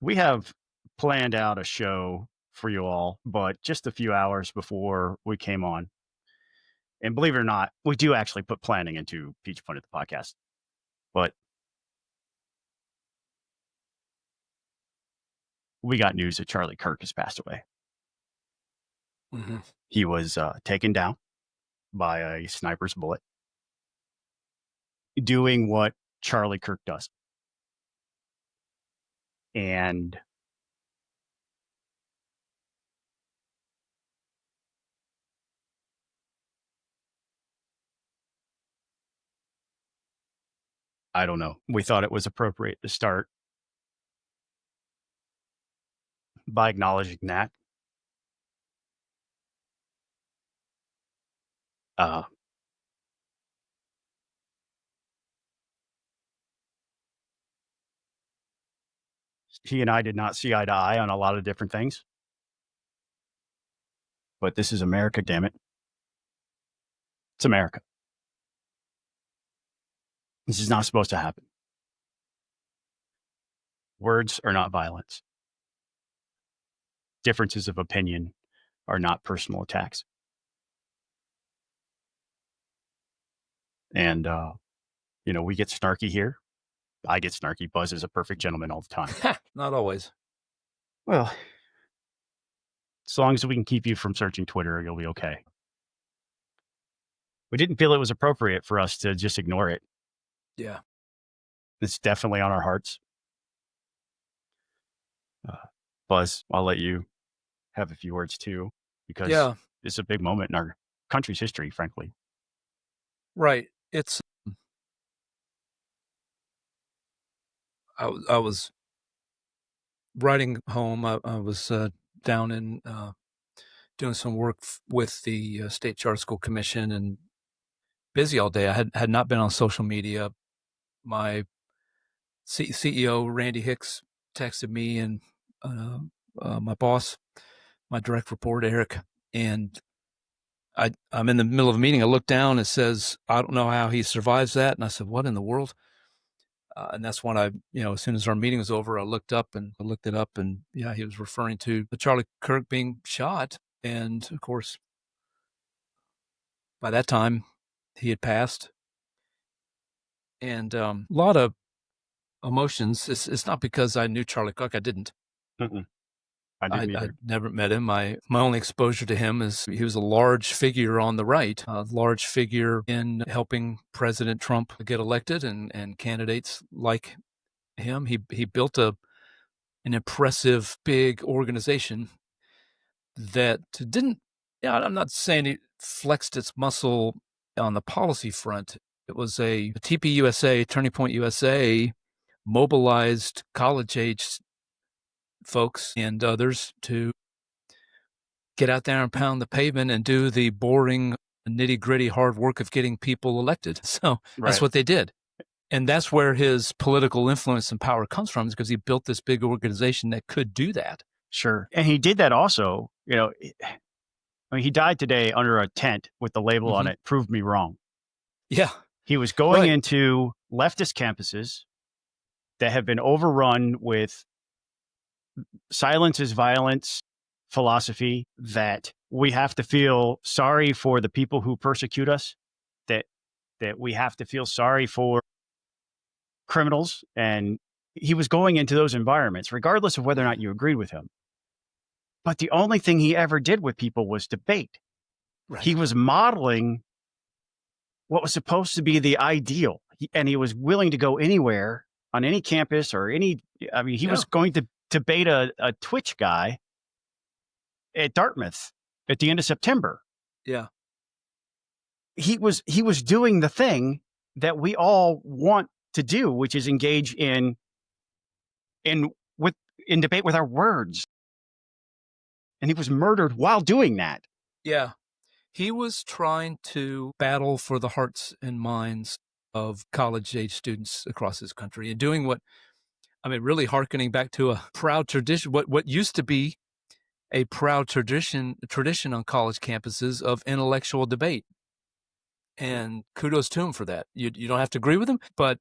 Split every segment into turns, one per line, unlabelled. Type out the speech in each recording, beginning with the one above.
We have planned out a show for you all, but just a few hours before we came on, and believe it or not, we do actually put planning into Peach Pundit, the podcast. But we got news that Charlie Kirk has passed away.
Mm-hmm.
He was taken down by a sniper's bullet, doing what Charlie Kirk does. And I don't know. We thought it was appropriate to start by acknowledging that. He and I did not see eye to eye on a lot of different things. But this is America, damn it. It's America. This is not supposed to happen. Words are not violence. Differences of opinion are not personal attacks. And, we get snarky here. I get snarky. Buzz is a perfect gentleman all the time.
Not always.
Well, as long as we can keep you from searching Twitter, you'll be okay. We didn't feel it was appropriate for us to just ignore it.
Yeah.
It's definitely on our hearts. Buzz, I'll let you have a few words too, because it's a big moment in our country's history, frankly.
Right. It's, I was riding home. I was down in doing some work with the State Charter School Commission and busy all day. I had not been on social media. My CEO, Randy Hicks, texted me and my boss, my direct report, Eric, and I'm in the middle of a meeting. I look down, it says, I don't know how he survives that. And I said, what in the world? And that's when I, as soon as our meeting was over, I looked it up and he was referring to the Charlie Kirk being shot. And of course, by that time he had passed, and a lot of emotions. It's not because I knew Charlie Kirk. I didn't. I never met him. My only exposure to him is he was a large figure on the right, a large figure in helping President Trump get elected and candidates like him. He built an impressive, big organization that didn't, I'm not saying it flexed its muscle on the policy front. It was a TPUSA, Turning Point USA, mobilized college-age folks and others to get out there and pound the pavement and do the boring, nitty-gritty hard work of getting people elected. So that's what they did. And that's where his political influence and power comes from, is because he built this big organization that could do that.
Sure. And he did that also, he died today under a tent with the label on it, "Prove Me Wrong."
Yeah.
He was going into leftist campuses that have been overrun with silence is violence philosophy, that we have to feel sorry for the people who persecute us, that we have to feel sorry for criminals. And he was going into those environments, regardless of whether or not you agreed with him. But the only thing he ever did with people was debate. Right. He was modeling what was supposed to be the ideal. And he was willing to go anywhere on any campus or he was going to debate a Twitch guy at Dartmouth at the end of September.
Yeah.
He was doing the thing that we all want to do, which is engage in debate with our words. And he was murdered while doing that.
Yeah. He was trying to battle for the hearts and minds of college-age students across this country and doing really hearkening back to a proud tradition, what used to be a proud tradition on college campuses of intellectual debate. And kudos to him for that. You don't have to agree with him, but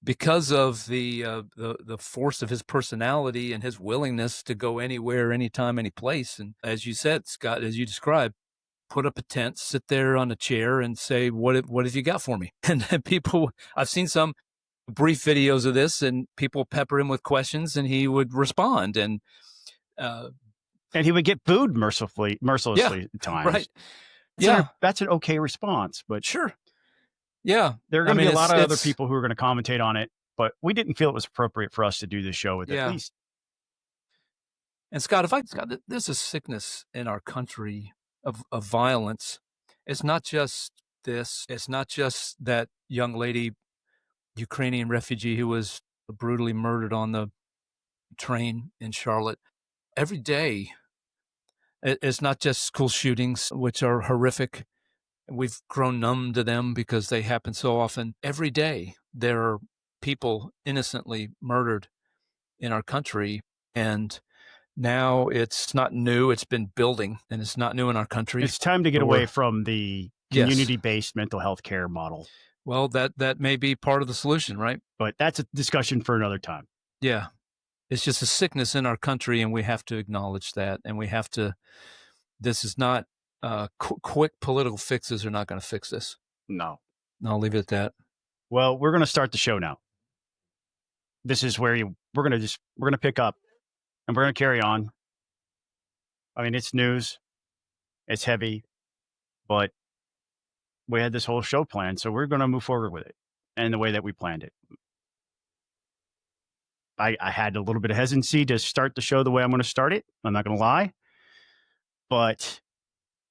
because of the force of his personality and his willingness to go anywhere, anytime, any place. And as you said, Scott, as you described, put up a tent, sit there on a chair and say, what have you got for me? And people, I've seen some brief videos of this, and people pepper him with questions and he would respond. And
he would get booed mercilessly at times.
Right. Yeah.
That's an okay response, but
sure. Yeah.
There are going to be a lot of other people who are going to commentate on it, but we didn't feel it was appropriate for us to do this show with at least.
And Scott, there's a sickness in our country of violence. It's not just this. It's not just that young lady, Ukrainian refugee who was brutally murdered on the train in Charlotte. Every day, it's not just school shootings, which are horrific. We've grown numb to them because they happen so often. Every day, there are people innocently murdered in our country. And now it's not new. It's been building, and it's not new in our country.
It's time to get away from the community-based mental health care model.
Well, that may be part of the solution, right?
But that's a discussion for another time.
Yeah. It's just a sickness in our country, and we have to acknowledge that. And we have to, this is not, quick political fixes are not going to fix this.
No.
I'll leave it at that.
Well, we're going to start the show now. This is where we're going to pick up and we're going to carry on. I mean, it's news. It's heavy, but we had this whole show planned, so we're going to move forward with it and the way that we planned it. I had a little bit of hesitancy to start the show the way I'm going to start it. I'm not going to lie. But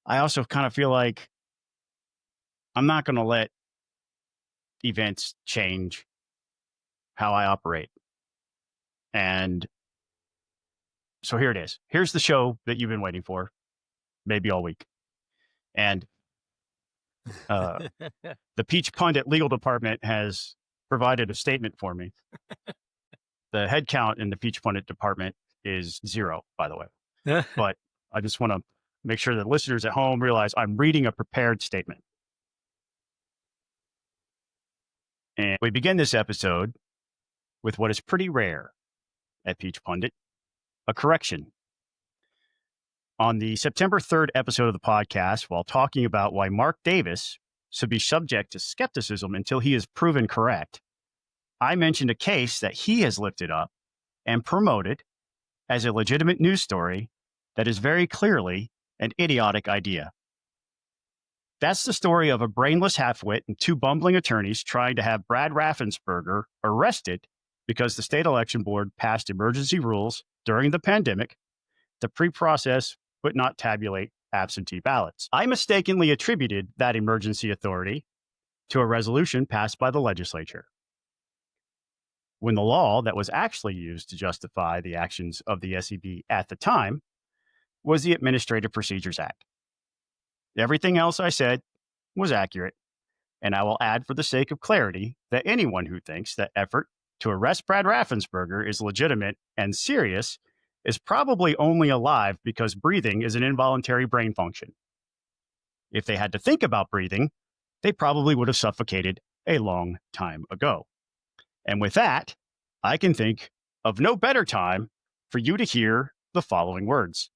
I also kind of feel like I'm not going to let events change how I operate. And so here it is. Here's the show that you've been waiting for, maybe all week. And the Peach Pundit legal department has provided a statement for me. The head count in the Peach Pundit department is 0, by the way. But I just want to make sure that listeners at home realize I'm reading a prepared statement. And we begin this episode with what is pretty rare at Peach Pundit, a correction. On the September 3rd episode of the podcast, while talking about why Mark Davis should be subject to skepticism until he is proven correct, I mentioned a case that he has lifted up and promoted as a legitimate news story that is very clearly an idiotic idea. That's the story of a brainless halfwit and 2 bumbling attorneys trying to have Brad Raffensperger arrested because the state election board passed emergency rules during the pandemic to pre-process but not tabulate absentee ballots. I mistakenly attributed that emergency authority to a resolution passed by the legislature, when the law that was actually used to justify the actions of the SEB at the time was the Administrative Procedures Act. Everything else I said was accurate, and I will add for the sake of clarity that anyone who thinks that effort to arrest Brad Raffensperger is legitimate and serious is probably only alive because breathing is an involuntary brain function. If they had to think about breathing, they probably would have suffocated a long time ago. And with that, I can think of no better time for you to hear the following words.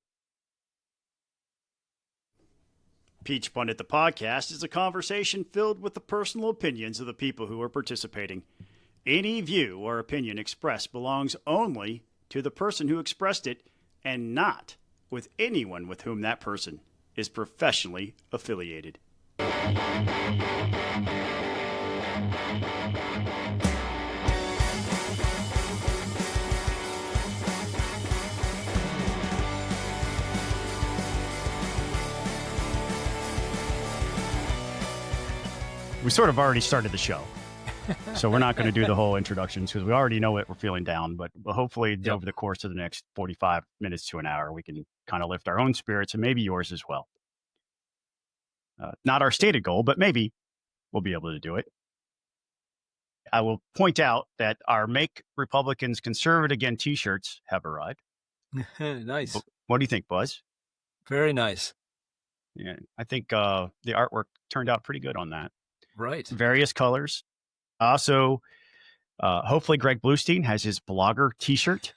Peach Pundit, the podcast, is a conversation filled with the personal opinions of the people who are participating. Any view or opinion expressed belongs only to the person who expressed it and not with anyone with whom that person is professionally affiliated. We sort of already started the show, so we're not going to do the whole introductions because we already know it. We're feeling down, but hopefully over the course of the next 45 minutes to an hour, we can kind of lift our own spirits and maybe yours as well. Not our stated goal, but maybe we'll be able to do it. I will point out that our Make Republicans Conservative Again t-shirts have arrived.
Nice.
What do you think, Buzz?
Very nice.
Yeah, I think the artwork turned out pretty good on that.
Right.
Various colors. Also, Hopefully Greg Bluestein has his blogger t-shirt.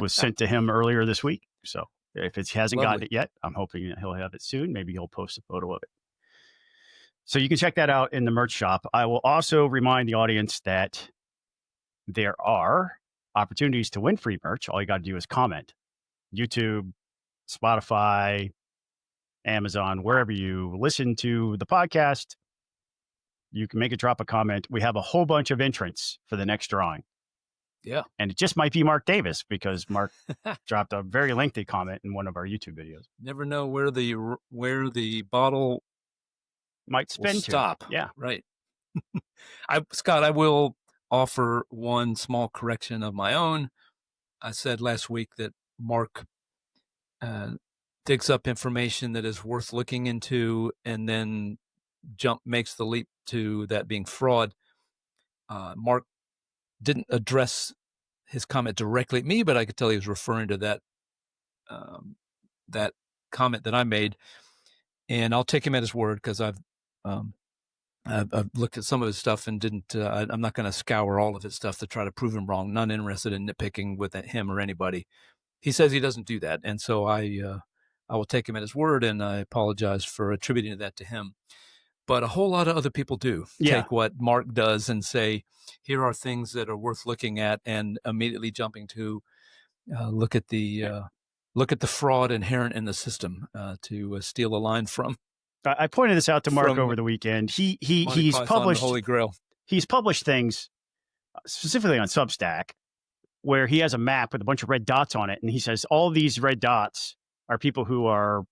Was sent to him earlier this week. So if it hasn't gotten it yet, I'm hoping he'll have it soon. Maybe he'll post a photo of it. So you can check that out in the merch shop. I will also remind the audience that there are opportunities to win free merch. All you got to do is comment. YouTube, Spotify, Amazon, wherever you listen to the podcast, you can drop a comment. We have a whole bunch of entrants for the next drawing.
Yeah.
And it just might be Mark Davis because Mark dropped a very lengthy comment in one of our YouTube videos.
Never know where the bottle
might spin to.
Stop.
Yeah.
Right. Scott, I will offer one small correction of my own. I said last week that Mark digs up information that is worth looking into and then makes the leap to that being fraud. Mark didn't address his comment directly at me, but I could tell he was referring to that comment that I made, and I'll take him at his word because I've looked at some of his stuff and didn't. I'm not going to scour all of his stuff to try to prove him wrong. Not interested in nitpicking with him or anybody. He says he doesn't do that, and so I will take him at his word, and I apologize for attributing that to him. But a whole lot of other people do take what Mark does and say, here are things that are worth looking at, and immediately jumping to look at the fraud inherent in the system to steal a line from.
I pointed this out to Mark over the weekend. He's published
Holy Grail.
He's published things specifically on Substack where he has a map with a bunch of red dots on it, and he says all these red dots are people who are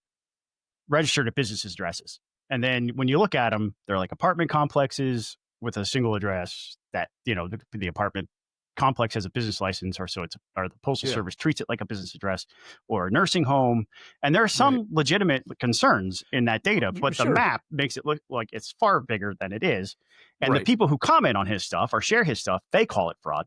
registered at business addresses. And then when you look at them, they're like apartment complexes with a single address that, the apartment complex has a business license, or the Postal Service treats it like a business address, or a nursing home. And there are some legitimate concerns in that data, but the map makes it look like it's far bigger than it is. And the people who comment on his stuff or share his stuff, they call it fraud.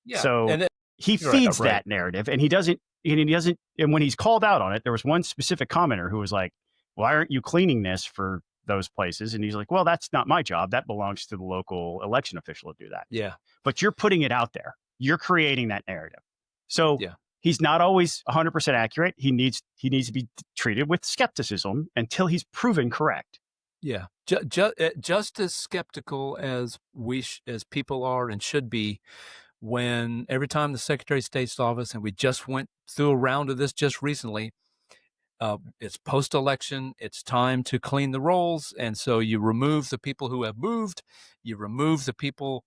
Yeah. So he feeds that narrative, and he doesn't, and when he's called out on it, there was one specific commenter who was like, why aren't you cleaning this for those places? And he's like, well, that's not my job. That belongs to the local election official to do that.
Yeah.
But you're putting it out there. You're creating that narrative. So he's not always 100% accurate. He needs to be treated with skepticism until he's proven correct.
Yeah. Just as skeptical as as people are and should be when every time the Secretary of State's office, and we just went through a round of this just recently, it's post-election. It's time to clean the rolls. And so you remove the people who have moved. You remove the people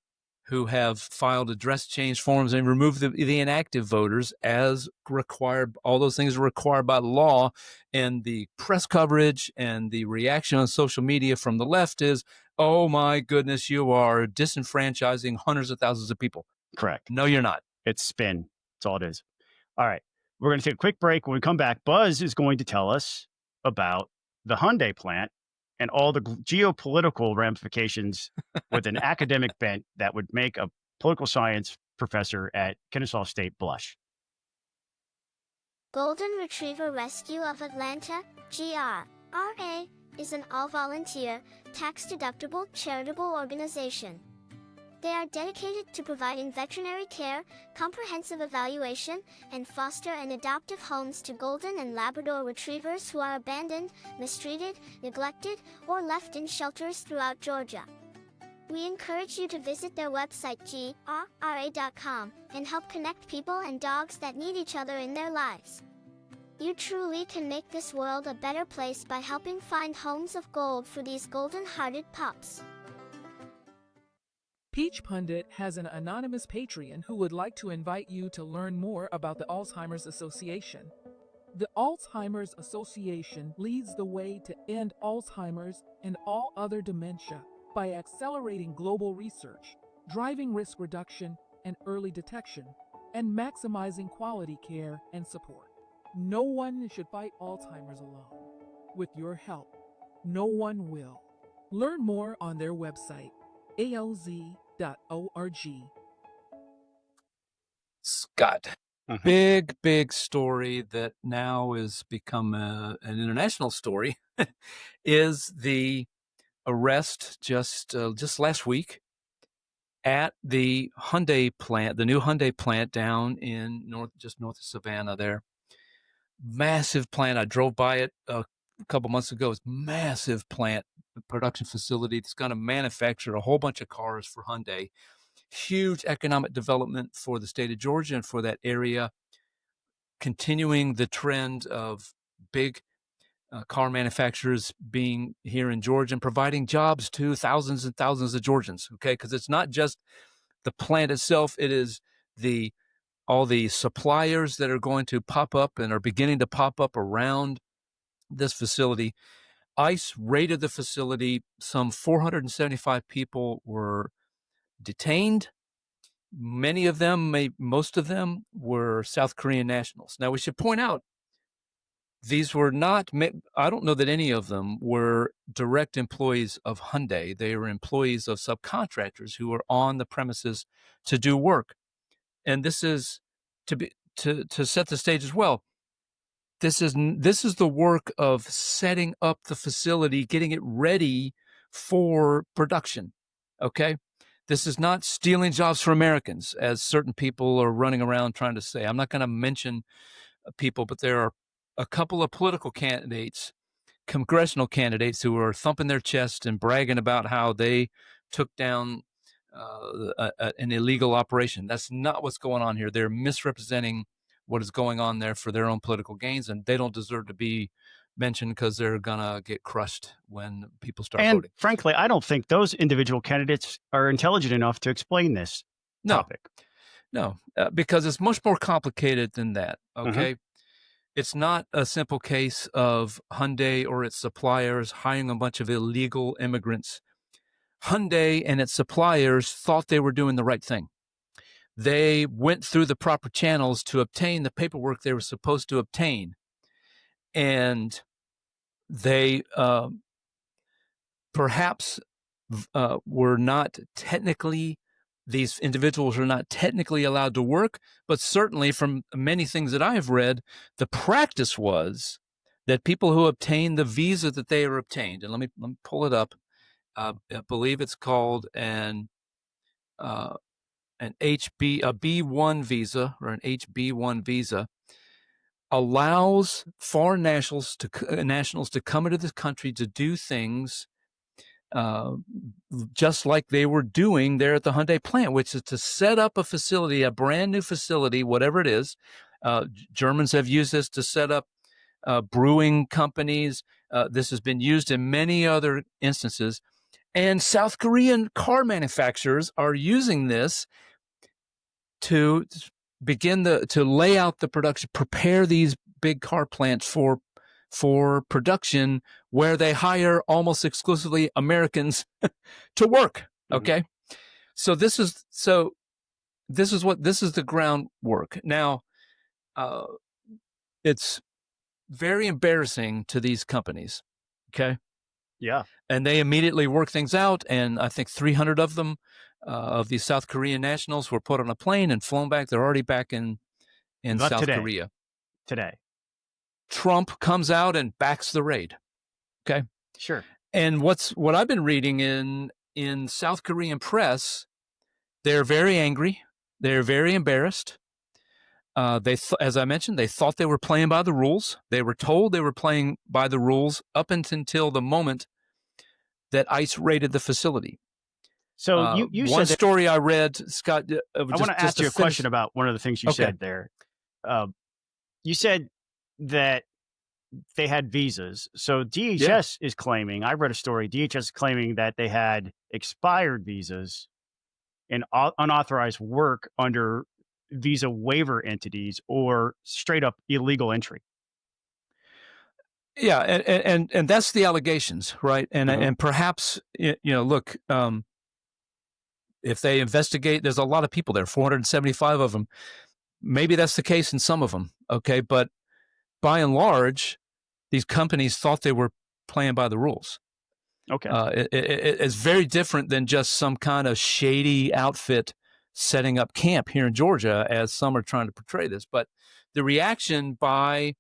who have filed address change forms, and remove the inactive voters as required. All those things are required by law. And the press coverage and the reaction on social media from the left is, oh my goodness, you are disenfranchising hundreds of thousands of people.
Correct.
No, you're not.
It's spin. That's all it is. All right. We're going to take a quick break. When we come back, Buzz is going to tell us about the Hyundai plant and all the geopolitical ramifications with an academic bent that would make a political science professor at Kennesaw State blush.
Golden Retriever Rescue of Atlanta, GRRA, is an all-volunteer, tax-deductible charitable organization. They are dedicated to providing veterinary care, comprehensive evaluation, and foster and adoptive homes to golden and Labrador retrievers who are abandoned, mistreated, neglected, or left in shelters throughout Georgia. We encourage you to visit their website grra.com and help connect people and dogs that need each other in their lives. You truly can make this world a better place by helping find homes of gold for these golden-hearted pups.
Peach Pundit has an anonymous Patreon who would like to invite you to learn more about the Alzheimer's Association. The Alzheimer's Association leads the way to end Alzheimer's and all other dementia by accelerating global research, driving risk reduction and early detection, and maximizing quality care and support. No one should fight Alzheimer's alone. With your help, no one will. Learn more on their website, alz.org.
Scott, big story that now has become an international story is the arrest just last week at the Hyundai plant, the new Hyundai plant down in just north of Savannah there. Massive plant. I drove by it a couple months ago. It's massive plant, production facility. It's going to manufacture a whole bunch of cars for Hyundai. Huge economic development for the state of Georgia and for that area, continuing the trend of big car manufacturers being here in Georgia and providing jobs to thousands and thousands of Georgians, okay? Because it's not just the plant itself, it is all the suppliers that are going to pop up and are beginning to pop up around this facility. ICE raided the facility. Some 475 people were detained. Many of them, most of them, were South Korean nationals. Now, we should point out, these were not, I don't know that any of them were direct employees of Hyundai. They were employees of subcontractors who were on the premises to do work. And this is to set the stage as well. This is the work of setting up the facility, getting it ready for production. Okay? This is not stealing jobs from Americans, as certain people are running around trying to say. I'm not going to mention people, but there are a couple of political candidates, congressional candidates, who are thumping their chest and bragging about how they took down an illegal operation. That's not what's going on here. They're misrepresenting what is going on there for their own political gains, and they don't deserve to be mentioned because they're going to get crushed when people start voting.
And frankly, I don't think those individual candidates are intelligent enough to explain this topic.
No, because it's much more complicated than that, okay?
Mm-hmm.
It's not a simple case of Hyundai or its suppliers hiring a bunch of illegal immigrants. Hyundai and its suppliers thought they were doing the right thing. They went through the proper channels to obtain the paperwork they were supposed to obtain. And they perhaps were not technically, these individuals are not technically allowed to work, but certainly from many things that I have read, the practice was that people who obtained the visa that they were obtained, and let me pull it up. I believe it's called a B1 visa, or an HB1 visa, allows foreign nationals to come into this country to do things just like they were doing there at the Hyundai plant, which is to set up a facility, a brand new facility, whatever it is. Germans have used this to set up brewing companies. This has been used in many other instances. And South Korean car manufacturers are using this to begin to lay out the production, prepare these big car plants for production, where they hire almost exclusively Americans to work. Okay. Mm-hmm. So this is the groundwork. Now, it's very embarrassing to these companies. Okay.
Yeah.
And they immediately work things out. And I think 300 of them, of these South Korean nationals, were put on a plane and flown back. They're already back in South Korea.
Today.
Trump comes out and backs the raid. Okay.
Sure.
And what I've been reading in South Korean press, they're very angry. They're very embarrassed. As I mentioned, they thought they were playing by the rules. They were told they were playing by the rules up until the moment that ICE raided the facility.
So you
one
said
story I read, Scott.
I want to ask you a question about one of the things you said there. You said that they had visas. So DHS is claiming, I read a story, DHS is claiming that they had expired visas and unauthorized work under visa waiver entities or straight up illegal entry.
Yeah, and that's the allegations, right? And and perhaps, look, if they investigate, there's a lot of people there, 475 of them. Maybe that's the case in some of them, okay? But by and large, these companies thought they were playing by the rules.
Okay.
It's very different than just some kind of shady outfit setting up camp here in Georgia, as some are trying to portray this. But the reaction by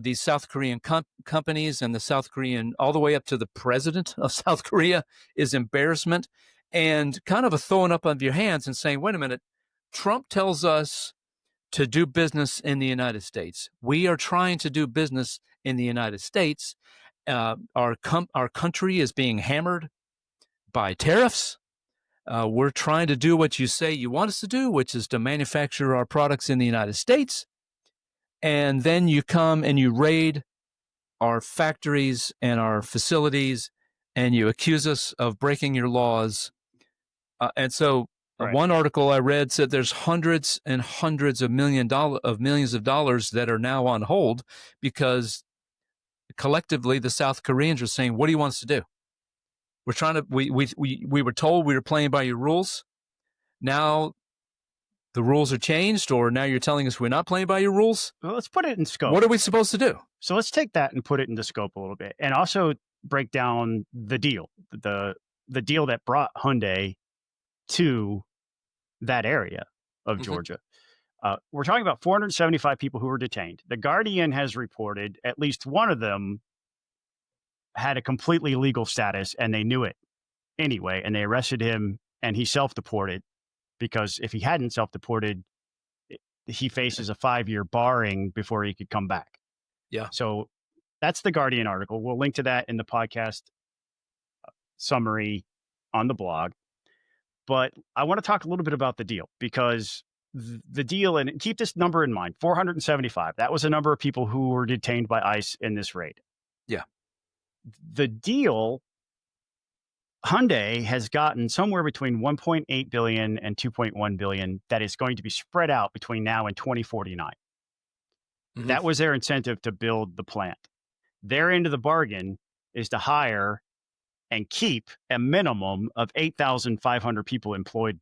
these South Korean companies and the South Korean, all the way up to the president of South Korea, is embarrassment. and kind of a throwing up of your hands and saying, wait a minute, Trump tells us to do business in the United States. We are trying to do business in the United States. Our country is being hammered by tariffs. We're trying to do what you say you want us to do, which is to manufacture our products in the United States. And then you come and you raid our factories and our facilities, and you accuse us of breaking your laws. And so one article I read said there's hundreds and hundreds of millions of dollars that are now on hold because collectively the South Koreans are saying, what do you want us to do? We're trying to, we were told we were playing by your rules. Now the rules are changed, or now you're telling us we're not playing by your rules.
Well, let's put it in scope.
What are we supposed to do?
So let's take that and put it into scope a little bit, and also break down the deal, the deal that brought Hyundai to that area of Georgia. We're talking about 475 people who were detained. The Guardian has reported at least one of them had a completely legal status, and they knew it anyway, and they arrested him, and he self-deported, because if he hadn't self-deported, he faces a 5-year barring before he could come back.
Yeah.
So that's the Guardian article. We'll link to that in the podcast summary on the blog. But I want to talk a little bit about the deal, because the deal, and keep this number in mind, 475. That was a number of people who were detained by ICE in this raid.
Yeah.
The deal, Hyundai has gotten somewhere between 1.8 billion and 2.1 billion that is going to be spread out between now and 2049. That was their incentive to build the plant. Their end of the bargain is to hire and keep a minimum of 8,500 people employed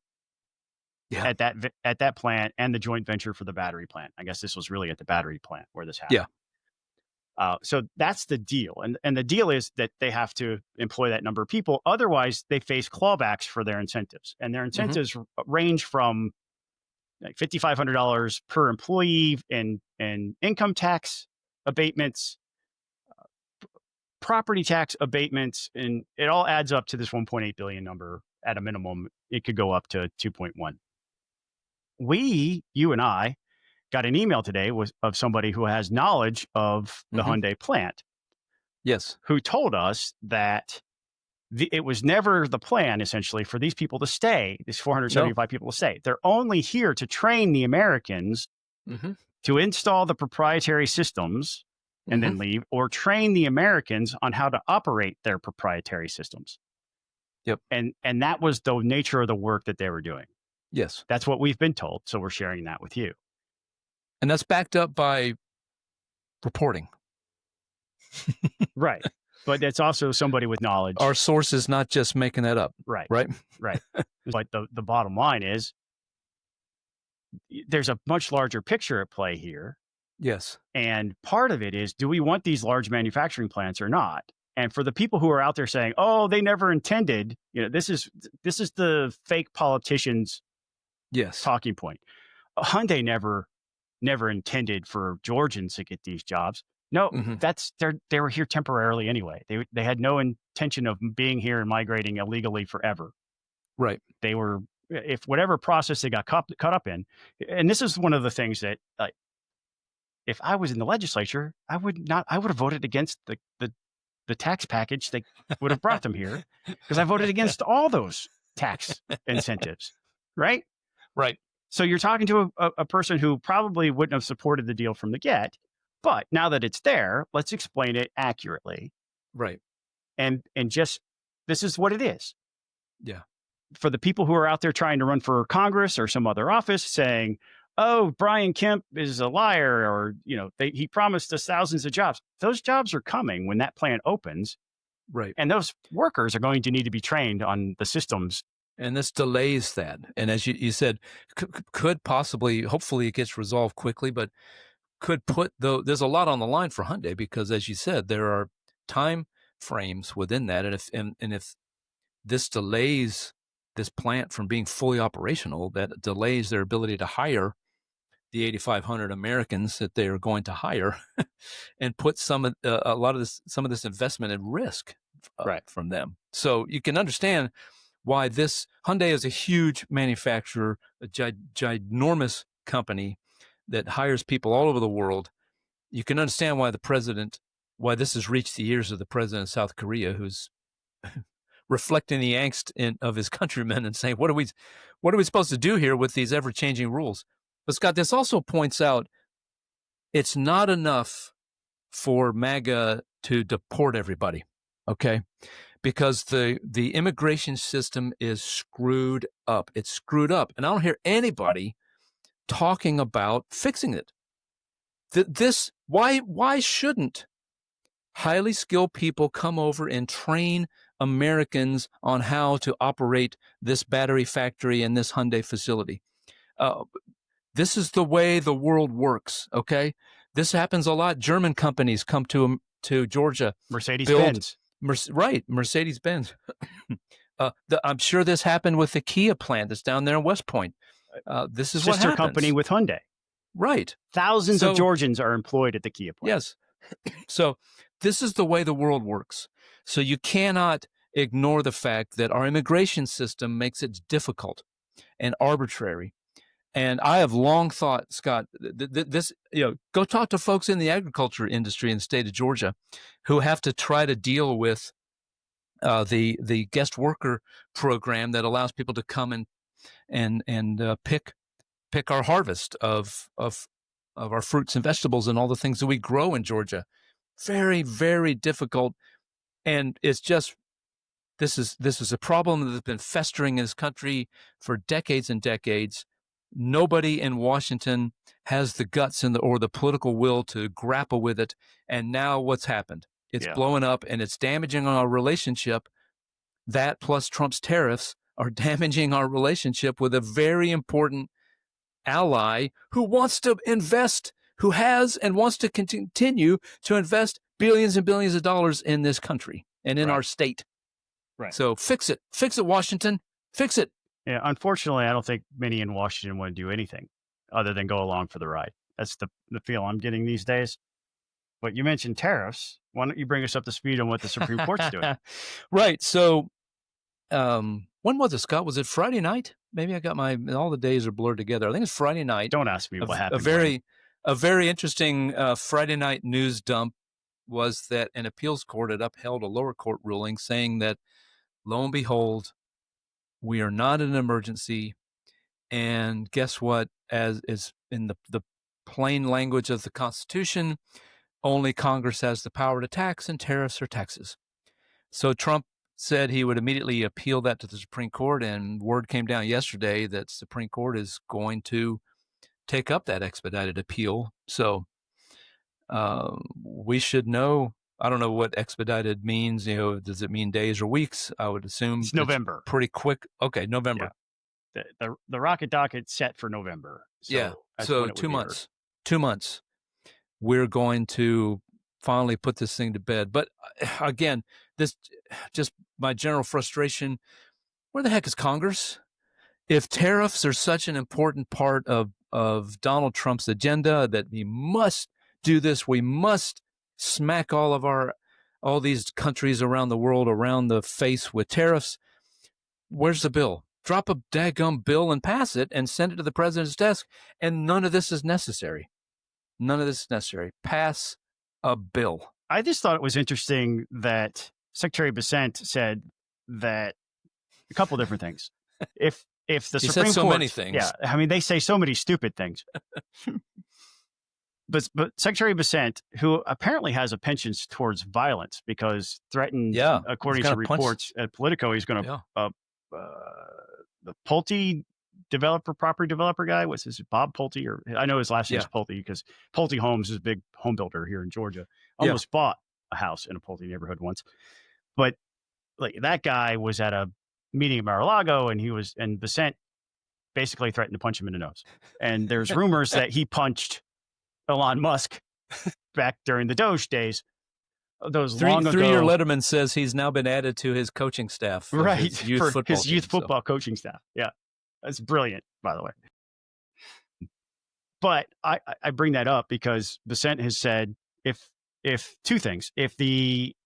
at that plant and the joint venture for the battery plant. I guess this was really at the battery plant where this happened.
Yeah.
So that's the deal. And the deal is that they have to employ that number of people. Otherwise, they face clawbacks for their incentives. And their incentives range from like $5,500 per employee in income tax abatements, property tax abatements, and it all adds up to this 1.8 billion number. At a minimum, it could go up to 2.1. You and I, got an email today of somebody who has knowledge of the Hyundai plant.
Yes.
Who told us that it was never the plan, essentially, for these people to stay, these 475 people to stay. They're only here to train the Americans to install the proprietary systems and then leave, or train the Americans on how to operate their proprietary systems.
Yep.
And that was the nature of the work that they were doing.
Yes.
That's what we've been told. So we're sharing that with you.
And that's backed up by reporting.
Right. But that's also somebody with knowledge.
Our source is not just making that up.
Right.
Right.
Right. But the bottom line is there's a much larger picture at play here.
Yes.
And part of it is, do we want these large manufacturing plants or not? And for the people who are out there saying, oh, they never intended, this is the fake politicians' talking point. Hyundai never intended for Georgians to get these jobs. No, they were here temporarily anyway. They had no intention of being here and migrating illegally forever.
Right.
They were, if whatever process they got caught up in, and this is one of the things that, if I was in the legislature, I would have voted against the tax package that would have brought them here, because I voted against all those tax incentives. Right.
Right.
So you're talking to a person who probably wouldn't have supported the deal from the get, but now that it's there, let's explain it accurately.
Right.
And just, this is what it is.
Yeah.
For the people who are out there trying to run for Congress or some other office saying, oh, Brian Kemp is a liar, or, he promised us thousands of jobs. Those jobs are coming when that plant opens.
Right.
And those workers are going to need to be trained on the systems.
And this delays that. And as you said, could possibly, hopefully it gets resolved quickly, but there's a lot on the line for Hyundai, because as you said, there are time frames within that. And if this delays this plant from being fully operational, that delays their ability to hire the 8,500 Americans that they are going to hire and put some of this investment at risk from them. So you can understand why this Hyundai is a huge manufacturer, a ginormous company that hires people all over the world. You can understand why why this has reached the ears of the president of South Korea, who's reflecting the angst of his countrymen and saying, what are we supposed to do here with these ever-changing rules? But Scott, this also points out it's not enough for MAGA to deport everybody, okay? Because the immigration system is screwed up. It's screwed up. And I don't hear anybody talking about fixing it. Why shouldn't highly skilled people come over and train Americans on how to operate this battery factory and this Hyundai facility? This is the way the world works, okay? This happens a lot. German companies come to Georgia.
Mercedes-Benz.
Mercedes-Benz. I'm sure this happened with the Kia plant that's down there in West Point. This is what happens.
Sister company with Hyundai.
Right.
Thousands of Georgians are employed at the Kia plant.
Yes. So this is the way the world works. So you cannot ignore the fact that our immigration system makes it difficult and arbitrary. And I have long thought, Scott, this, go talk to folks in the agriculture industry in the state of Georgia who have to try to deal with the guest worker program that allows people to come and pick our harvest of our fruits and vegetables and all the things that we grow in Georgia. Very, very difficult. And it's just, this is a problem that's been festering in this country for decades and decades. Nobody in Washington has the guts or the political will to grapple with it. And now what's happened? It's blowing up and it's damaging our relationship. That plus Trump's tariffs are damaging our relationship with a very important ally who wants to invest, who has and wants to continue to invest billions and billions of dollars in this country and in our state.
Right.
So fix it, Washington, fix it.
Yeah, unfortunately, I don't think many in Washington want to do anything other than go along for the ride. That's the feel I'm getting these days. But you mentioned tariffs. Why don't you bring us up to speed on what the Supreme Court's doing?
Right. So when was it, Scott? Was it Friday night? Maybe I got all the days are blurred together. I think it's Friday night.
Don't ask me what happened.
A very interesting Friday night news dump was that an appeals court had upheld a lower court ruling saying that, lo and behold, we are not an emergency. And guess what? As is in the plain language of the Constitution, only Congress has the power to tax, and tariffs are taxes. So Trump said he would immediately appeal that to the Supreme Court, and word came down yesterday that Supreme Court is going to take up that expedited appeal. So we should know. I don't know what expedited means. Does it mean days or weeks? I would assume
it's November.
Pretty quick. Okay, November.
Yeah. The rocket docket set for November. So
so 2 months. 2 months. We're going to finally put this thing to bed. But again, this just my general frustration. Where the heck is Congress? If tariffs are such an important part of Donald Trump's agenda that we must do this, we must smack all these countries around the world around the face with tariffs. Where's the bill? Drop a daggum bill and pass it and send it to the president's desk. And none of this is necessary. None of this is necessary. Pass a bill.
I just thought it was interesting that Secretary Bessent said that a couple different things. If the Supreme
Court,
many
things.
Yeah, I mean, they say so many stupid things. But Secretary Bessent, who apparently has a penchant towards violence because threatened, according to reports at Politico, he's going to the Pulte property developer guy. What's his Bob Pulte? Or I know his last name is Pulte because Pulte Homes is a big home builder here in Georgia. Almost bought a house in a Pulte neighborhood once. But like that guy was at a meeting in Mar-a-Lago and Bessent basically threatened to punch him in the nose. And there's rumors that he punched Elon Musk back during the Doge days. Those long ago.
3-year Letterman says he's now been added to his coaching staff.
Right.
His youth football
coaching staff. Yeah. That's brilliant, by the way. But I bring that up because Bessent has said if two things, if the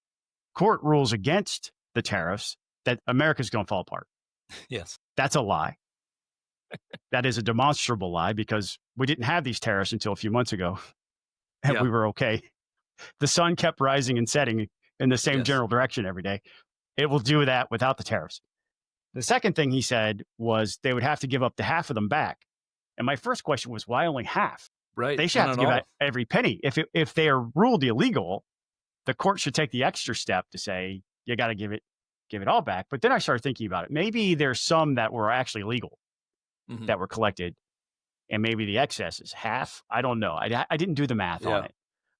court rules against the tariffs, that America's going to fall apart.
Yes.
That's a lie. That is a demonstrable lie because we didn't have these tariffs until a few months ago and we were okay. The sun kept rising and setting in the same general direction every day. It will do that without the tariffs. The second thing he said was they would have to give up to half of them back. And my first question was, why only half?
Right.
They should have to give out every penny. If they are ruled illegal, the court should take the extra step to say, you got to give it all back. But then I started thinking about it. Maybe there's some that were actually legal that were collected, and maybe the excess is half. I don't know. I didn't do the math on it,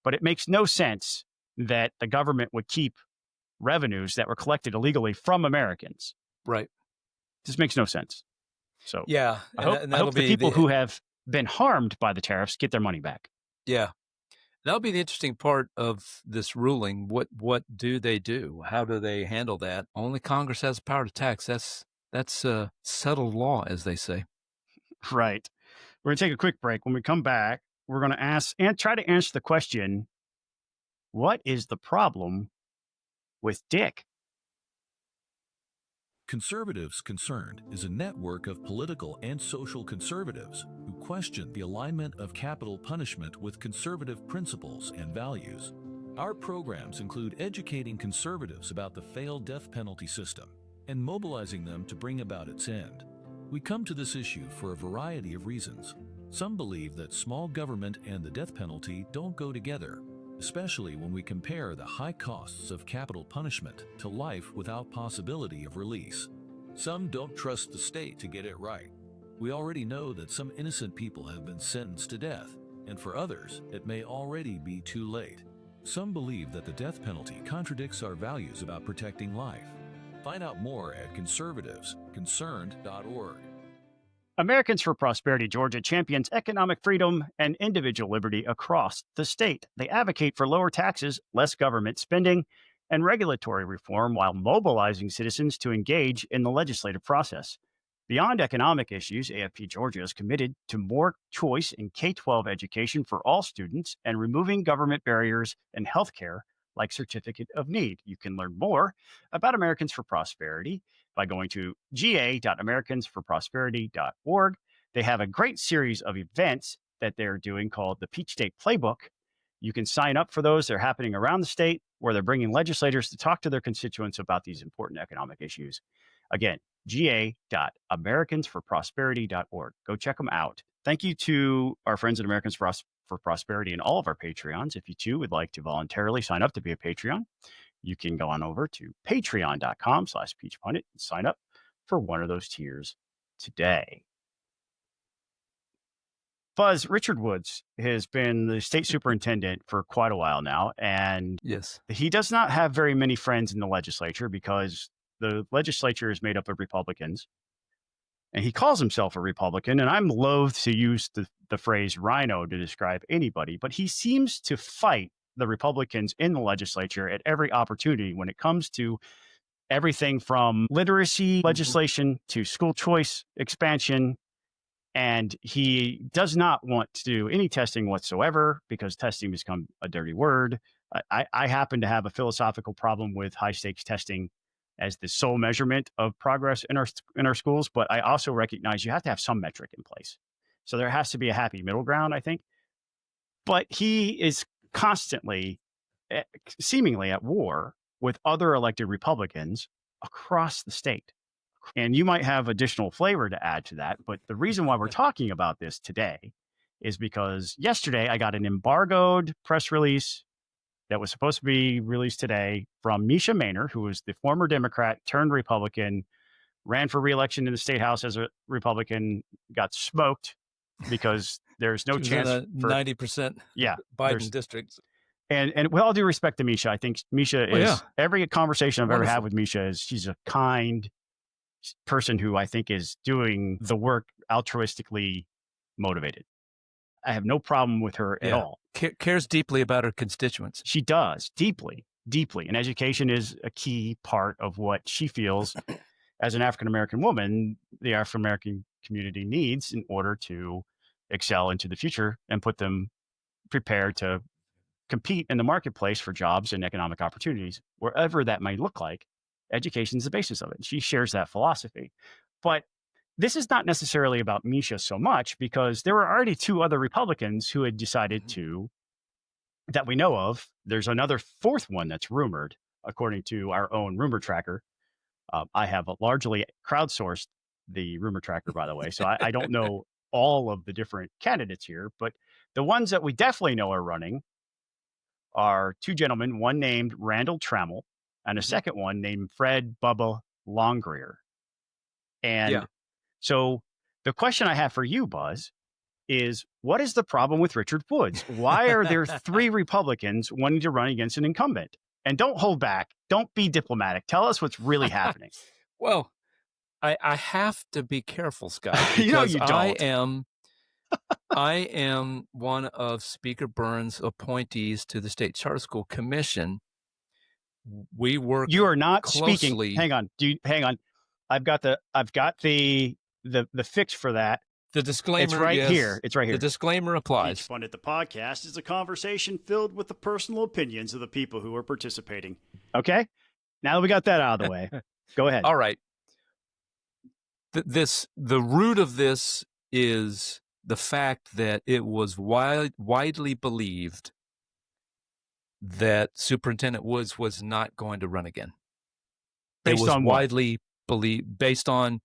but it makes no sense that the government would keep revenues that were collected illegally from Americans.
Right.
Just makes no sense. So
I
hope the people who have been harmed by the tariffs get their money back.
Yeah. That'll be the interesting part of this ruling. What do they do? How do they handle that? Only Congress has the power to tax. That's settled law, as they say.
Right. We're going to take a quick break. When we come back, we're going to ask and try to answer the question, what is the problem with Dick?
Conservatives Concerned is a network of political and social conservatives who question the alignment of capital punishment with conservative principles and values. Our programs include educating conservatives about the failed death penalty system and mobilizing them to bring about its end. We come to this issue for a variety of reasons. Some believe that small government and the death penalty don't go together, especially when we compare the high costs of capital punishment to life without possibility of release. Some don't trust the state to get it right. We already know that some innocent people have been sentenced to death, and for others, it may already be too late. Some believe that the death penalty contradicts our values about protecting life. Find out more at conservativeconcerned.org.
Americans for Prosperity Georgia champions economic freedom and individual liberty across the state. They advocate for lower taxes, less government spending, and regulatory reform while mobilizing citizens to engage in the legislative process. Beyond economic issues, AFP Georgia is committed to more choice in K-12 education for all students and removing government barriers in healthcare like Certificate of Need. You can learn more about Americans for Prosperity by going to ga.americansforprosperity.org. They have a great series of events that they're doing called the Peach State Playbook. You can sign up for those. They're happening around the state where they're bringing legislators to talk to their constituents about these important economic issues. Again, ga.americansforprosperity.org. Go check them out. Thank you to our friends at Americans for Prosperity and all of our Patreons. If you too would like to voluntarily sign up to be a Patreon, you can go on over to patreon.com/peachpundit and sign up for one of those tiers today. Buzz, Richard Woods has been the state superintendent for quite a while now, and he does not have very many friends in the legislature because the legislature is made up of Republicans, and he calls himself a Republican, and I'm loath to use the phrase rhino to describe anybody, but he seems to fight the Republicans in the legislature at every opportunity when it comes to everything from literacy legislation to school choice expansion. And he does not want to do any testing whatsoever because testing has become a dirty word. I happen to have a philosophical problem with high stakes testing as the sole measurement of progress in our schools, but I also recognize you have to have some metric in place. So there has to be a happy middle ground, I think. But he is constantly, seemingly at war with other elected Republicans across the state. And you might have additional flavor to add to that. But the reason why we're talking about this today is because yesterday I got an embargoed press release that was supposed to be released today from Misha Maynor, who was the former Democrat turned Republican, ran for re-election in the state house as a Republican, got smoked because there's no chance for
90% Biden districts.
And with all due respect to Misha, I think Misha is every conversation I've ever had with Misha is she's a kind person who I think is doing the work altruistically motivated. I have no problem with her at all.
Cares deeply about her constituents.
She does, deeply, deeply. And education is a key part of what she feels as an African-American woman, the African-American community needs in order to excel into the future and put them prepared to compete in the marketplace for jobs and economic opportunities, wherever that might look like. Education is the basis of it. She shares that philosophy. But this is not necessarily about Misha so much, because there were already 2 other Republicans who had decided to, that we know of. There's another 4th one that's rumored, according to our own rumor tracker. I have largely crowdsourced the rumor tracker, by the way, so I don't know all of the different candidates here, but the ones that we definitely know are running are 2 gentlemen, one named Randall Trammell and a second one named Fred Bubba Longrear. And so the question I have for you, Buzz, is what is the problem with Richard Woods? Why are there 3 Republicans wanting to run against an incumbent? And don't hold back. Don't be diplomatic. Tell us what's really happening.
Well, I have to be careful, Scott,
You know
because
you don't.
I am one of Speaker Burns' appointees to the State Charter School Commission. We work.
You are not
closely.
speaking. Hang on. Hang on. I've got the fix for that.
The disclaimer.
It's right here. It's right here.
The disclaimer applies.
Teach Pundit, the podcast, is a conversation filled with the personal opinions of the people who are participating. Okay. Now that we got that out of the way, go ahead.
All right. The root of this is the fact that it was widely believed that Superintendent Woods was not going to run again.
Based on
widely believed, based on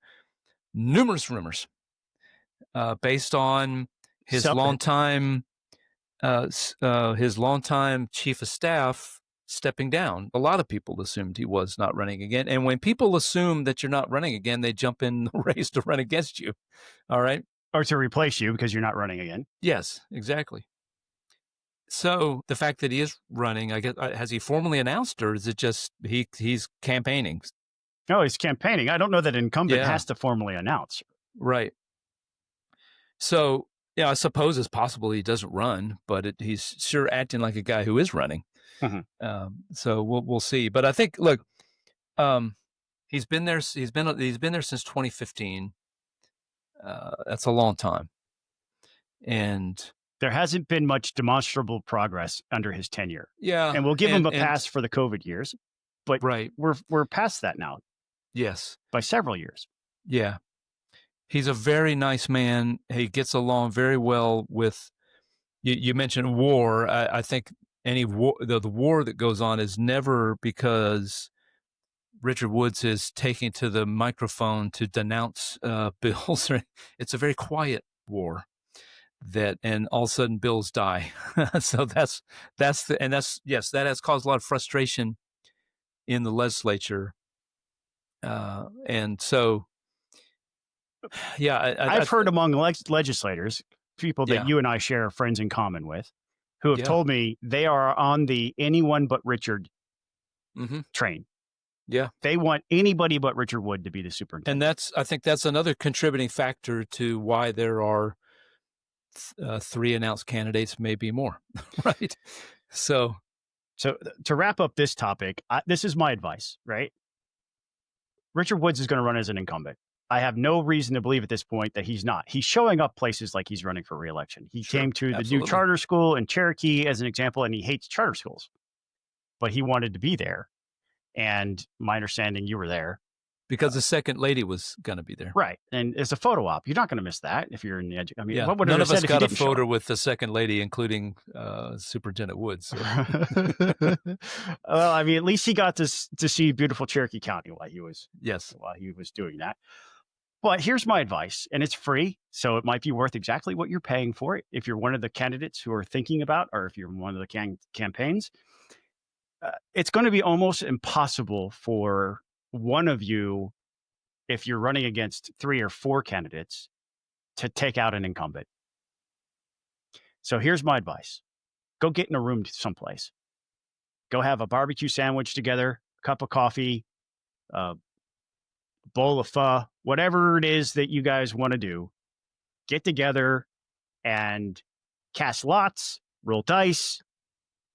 numerous rumors, based on his longtime chief of staff stepping down. A lot of people assumed he was not running again. And when people assume that you're not running again, they jump in the race to run against you. All right.
Or to replace you because you're not running again.
Yes, exactly. So the fact that he is running, I guess, has he formally announced, or is it just he's campaigning?
No, he's campaigning. I don't know that an incumbent has to formally announce.
Right. So, yeah, I suppose it's possible he doesn't run, but he's sure acting like a guy who is running.
Mm-hmm.
So we'll see. But I think, look, he's been there. He's been there since 2015. That's a long time, and
there hasn't been much demonstrable progress under his tenure.
Yeah,
and we'll give him a pass for the COVID years, but we're past that now.
Yes,
by several years.
Yeah, he's a very nice man. He gets along very well with. You mentioned war. I think any war, the war that goes on is never because Richard Woods is taking to the microphone to denounce bills. It's a very quiet war and all of a sudden bills die. So that has caused a lot of frustration in the legislature. And so, yeah,
I've heard among legislators, people that you and I share friends in common with, who have told me they are on the anyone but Richard train.
Yeah.
They want anybody but Richard Wood to be the superintendent.
And I think that's another contributing factor to why there are 3 announced candidates, maybe more. Right. So
to wrap up this topic, this is my advice, right? Richard Woods is going to run as an incumbent. I have no reason to believe at this point that he's not. He's showing up places like he's running for re-election. He came to the new charter school in Cherokee as an example, and he hates charter schools, but he wanted to be there. And my understanding, you were there.
Because the second lady was going to be there.
Right. And it's a photo op. You're not going to miss that if you're in the I mean, what would
none of us got a photo with the second lady, including Superintendent Woods. So.
Well, I mean, at least he got to see beautiful Cherokee County while he was doing that. But here's my advice, and it's free, so it might be worth exactly what you're paying for it. If you're one of the candidates who are thinking about, or if you're one of the campaigns, it's going to be almost impossible for one of you, if you're running against 3 or 4 candidates, to take out an incumbent. So here's my advice. Go get in a room someplace. Go have a barbecue sandwich together, a cup of coffee, bowl of pho, whatever it is that you guys want to do. Get together and cast lots, roll dice,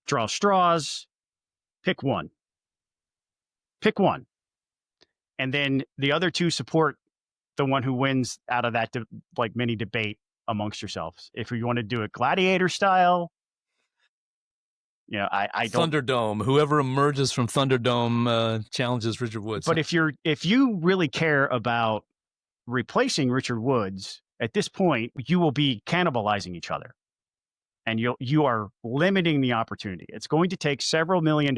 draw straws, pick one. Pick one. And then the other 2 support the one who wins out of that mini debate amongst yourselves. If you want to do it gladiator style, You know, I don't.
Thunderdome. Whoever emerges from Thunderdome challenges Richard Woods.
But if you really care about replacing Richard Woods at this point, you will be cannibalizing each other, and you are limiting the opportunity. It's going to take several $1 million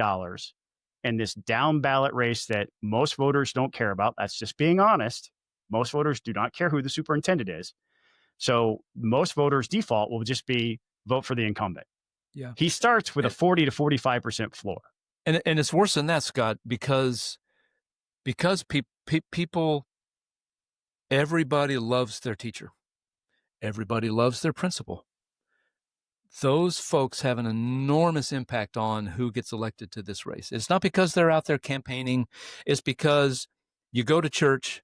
in this down ballot race that most voters don't care about. That's just being honest. Most voters do not care who the superintendent is. So most voters' default will just be vote for the incumbent.
Yeah.
He starts with a 40 to 45% floor.
And it's worse than that, Scott, because people, everybody loves their teacher. Everybody loves their principal. Those folks have an enormous impact on who gets elected to this race. It's not because they're out there campaigning. It's because you go to church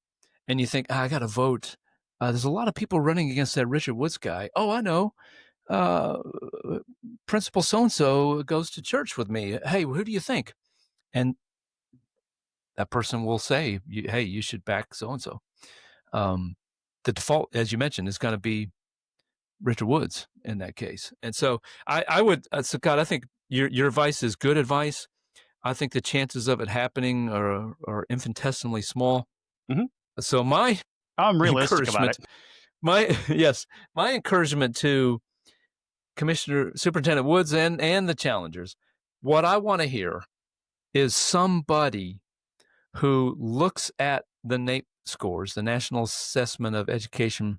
and you think, I got to vote. There's a lot of people running against that Richard Woods guy. Oh, I know. Principal so-and-so goes to church with me. Hey, who do you think? And that person will say, hey, you should back so-and-so. The default, as you mentioned, is going to be Richard Woods in that case. And so I would, Scott, I think your advice is good advice. I think the chances of it happening are infinitesimally small.
Mm-hmm.
So
I'm realistic about it.
My encouragement to Superintendent Woods and the challengers, what I want to hear is somebody who looks at the NAEP scores, the National Assessment of Education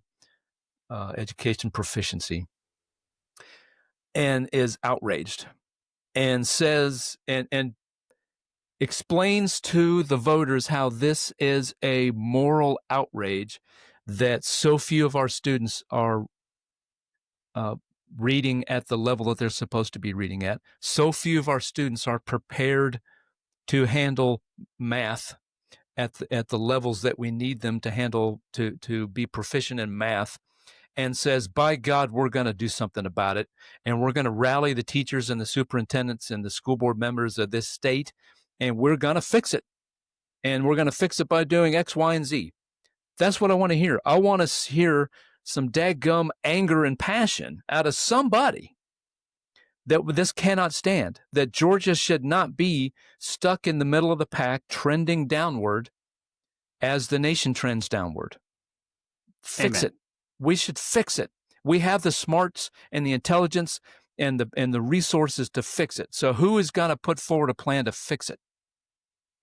Proficiency, and is outraged and says and explains to the voters how this is a moral outrage that so few of our students are reading at the level that they're supposed to be reading at. So few of our students are prepared to handle math at the levels that we need them to handle to be proficient in math, and says, by God, we're going to do something about it. And we're going to rally the teachers and the superintendents and the school board members of this state, and we're going to fix it. And we're going to fix it by doing X, Y, and Z. That's what I want to hear. I want to hear some dadgum anger and passion out of somebody that this cannot stand, that Georgia should not be stuck in the middle of the pack, trending downward as the nation trends downward. Fix it. We should fix it. We have the smarts and the intelligence and the resources to fix it. So who is going to put forward a plan to fix it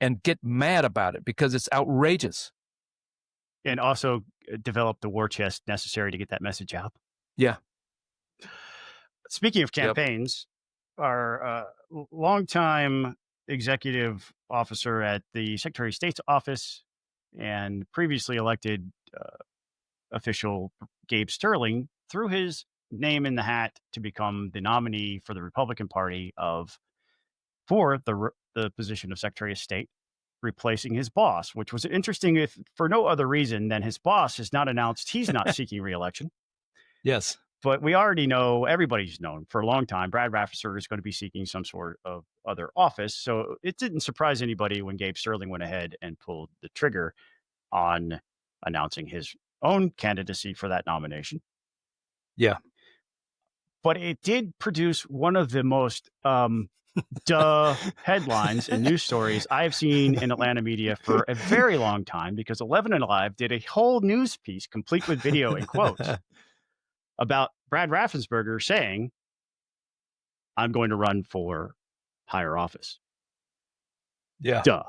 and get mad about it because it's outrageous?
And also develop the war chest necessary to get that message out.
Yeah.
Speaking of campaigns, our longtime executive officer at the Secretary of State's office and previously elected official Gabe Sterling threw his name in the hat to become the nominee for the Republican Party for the position of Secretary of State, replacing his boss, which was interesting if for no other reason than his boss has not announced he's not seeking re-election.
Yes.
But we already know, everybody's known for a long time, Brad Raffensperger is going to be seeking some sort of other office. So it didn't surprise anybody when Gabe Sterling went ahead and pulled the trigger on announcing his own candidacy for that nomination.
Yeah.
But it did produce one of the most headlines and news stories I've seen in Atlanta media for a very long time, because 11 and Alive did a whole news piece complete with video and quotes about Brad Raffensperger saying, I'm going to run for higher office.
Yeah.
Duh.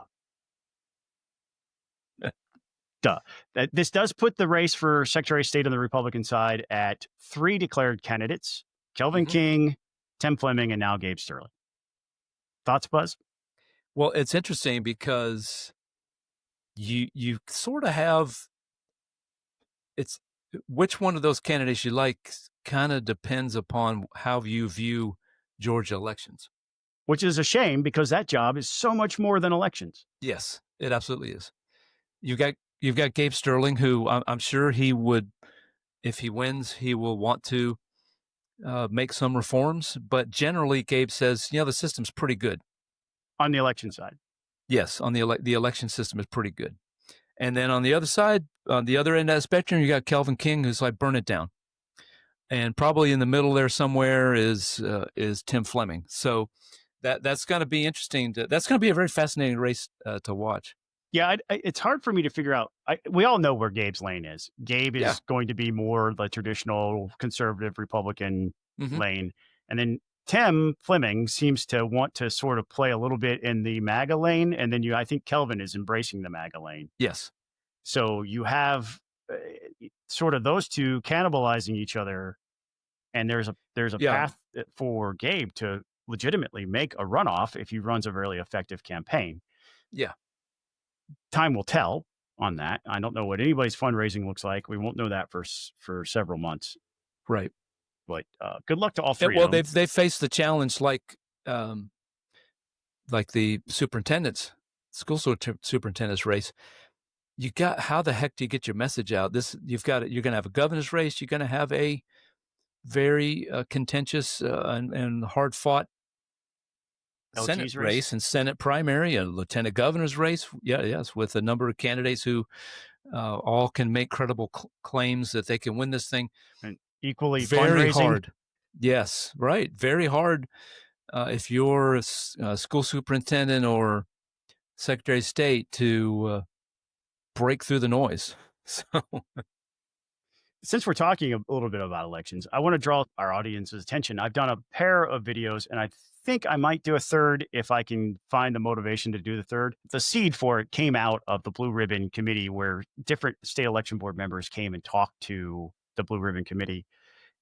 This does put the race for Secretary of State on the Republican side at 3 declared candidates: Kelvin King, Tim Fleming, and now Gabe Sterling. Thoughts, Buzz?
Well, it's interesting because you sort of have, it's which one of those candidates you like kind of depends upon how you view Georgia elections.
Which is a shame, because that job is so much more than elections.
Yes, it absolutely is. You've got Gabe Sterling, who I'm sure he would, if he wins, he will want to make some reforms. But generally, Gabe says, the system's pretty good.
On the election side.
Yes, on the election system is pretty good. And then on the other side, on the other end of that spectrum, you got Kelvin King, who's like, burn it down. and probably in the middle there somewhere is Tim Fleming. So that's going to be interesting. That's going to be a very fascinating race to watch.
Yeah, it's hard for me to figure out. We all know where Gabe's lane is. Gabe is going to be more the traditional conservative Republican lane. And then Tim Fleming seems to want to sort of play a little bit in the MAGA lane. And then I think Kelvin is embracing the MAGA lane.
Yes.
So you have sort of those two cannibalizing each other. And there's a path for Gabe to legitimately make a runoff if he runs a really effective campaign.
Yeah.
Time will tell on that. I don't know what anybody's fundraising looks like. We won't know that for several months.
Right.
But good luck to all three.
Well, they've faced the challenge like the school superintendent's race. You got, how the heck do you get your message out? You're going to have a governor's race. You're going to have a very contentious and hard fought Senate race and Senate primary, a lieutenant governor's race. Yes, with a number of candidates who all can make credible claims that they can win this thing.
And equally
very
fundraising.
Hard. Yes, right. Very hard if you're a school superintendent or secretary of state to break through the noise. So,
since we're talking a little bit about elections, I want to draw our audience's attention. I've done a pair of videos, and I think I might do a third if I can find the motivation to do the third. The seed for it came out of the Blue Ribbon Committee, where different state election board members came and talked to the Blue Ribbon Committee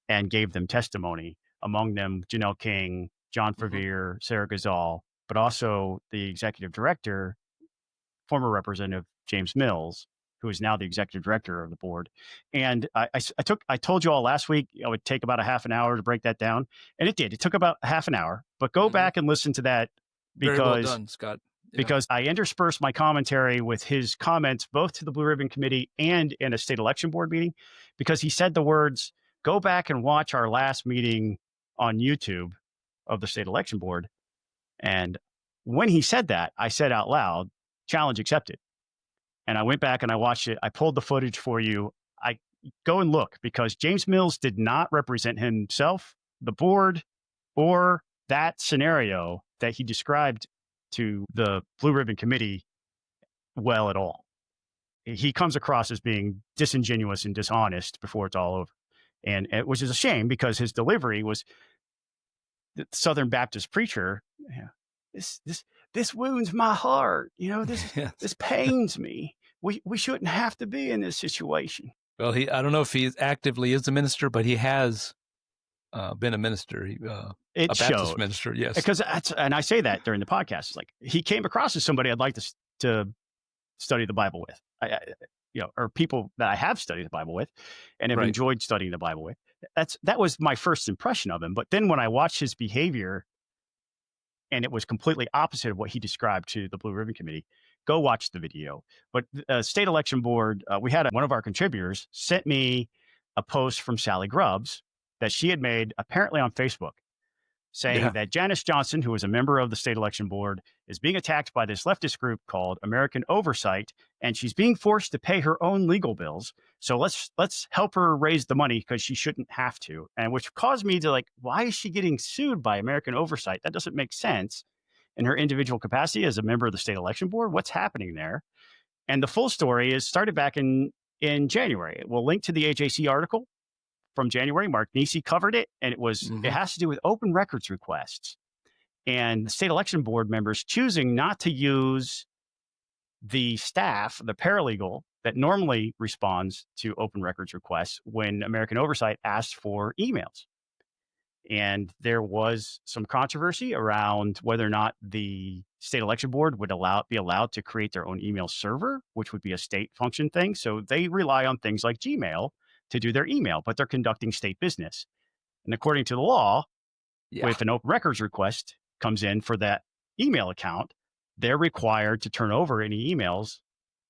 and gave them testimony. Among them, Janelle King, John Favere, Sarah Gazal, but also the executive director, former Representative James Mills, who is now the executive director of the board. And I told you all last week it would take about a half an hour to break that down. And it did. It took about half an hour. But go back and listen to that because,
very well done, Scott. Yeah.
Because I interspersed my commentary with his comments both to the Blue Ribbon Committee and in a state election board meeting, because he said the words, go back and watch our last meeting on YouTube of the state election board. And when he said that, I said out loud, challenge accepted. And I went back and I watched it. I pulled the footage for you. I go and look, because James Mills did not represent himself, the board, or that scenario that he described to the Blue Ribbon Committee well at all. He comes across as being disingenuous and dishonest before it's all over. And which is a shame, because his delivery was the Southern Baptist preacher. Yeah, this wounds my heart. This pains me. We shouldn't have to be in this situation.
Well, I don't know if he actively is a minister, but he has been a minister. A Baptist minister, yes.
Because and I say that during the podcast. It's like he came across as somebody I'd like to study the Bible with. Or people that I have studied the Bible with and have enjoyed studying the Bible with. That was my first impression of him. But then when I watched his behavior, and it was completely opposite of what he described to the Blue Ribbon Committee, go watch the video. But state election board, we had one of our contributors sent me a post from Sally Grubbs that she had made apparently on Facebook, saying that Janice Johnson, who is a member of the state election board, is being attacked by this leftist group called American Oversight, and she's being forced to pay her own legal bills. So let's help her raise the money, because she shouldn't have to. And which caused me to why is she getting sued by American Oversight? That doesn't make sense in her individual capacity as a member of the state election board. What's happening there? And the full story is started back in January. We'll link to the AJC article from January. Mark Nisi covered it, and it has to do with open records requests and the state election board members choosing not to use the staff, the paralegal that normally responds to open records requests when American Oversight asked for emails. And there was some controversy around whether or not the state election board would be allowed to create their own email server, which would be a state function thing. So they rely on things like Gmail to do their email, but they're conducting state business. And according to the law, if an open records request comes in for that email account, they're required to turn over any emails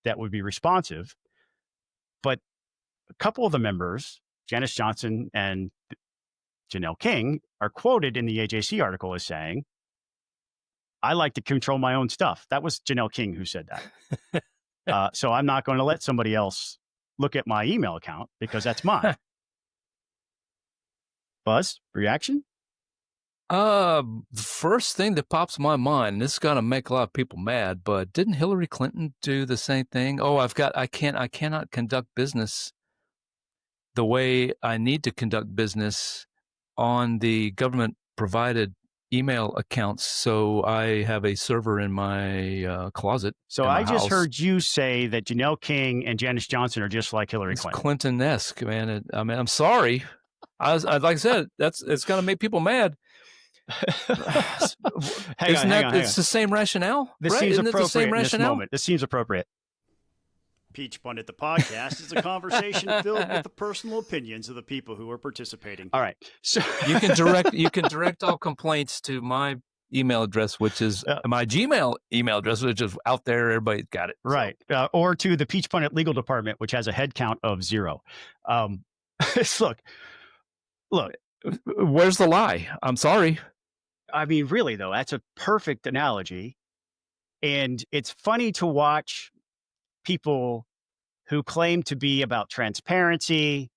that would be responsive. But a couple of the members, Janice Johnson and Janelle King, are quoted in the AJC article as saying, I like to control my own stuff. That was Janelle King who said that. So I'm not going to let somebody else look at my email account because that's mine. Buzz, reaction?
The first thing that pops in my mind, this is going to make a lot of people mad, but didn't Hillary Clinton do the same thing? Oh, I cannot conduct business the way I need to conduct business on the government provided email accounts. So I have a server in my closet.
So I just heard you say that Janelle King and Janice Johnson are just like Hillary Clinton.
Clinton-esque, man. I'm sorry. Like I said, it's going to make people mad. Hang on. It's the same rationale.
This seems appropriate in this moment. This seems appropriate. Peach Pundit, the podcast, is a conversation filled with the personal opinions of the people who are participating. All right, so
you can direct all complaints to my email address, which is my Gmail email address, which is out there. Everybody's got it,
right? Or to the Peach Pundit legal department, which has a head count of 0. Look.
Where's the lie? I'm sorry.
I mean, really, though, that's a perfect analogy. And it's funny to watch people who claim to be about transparency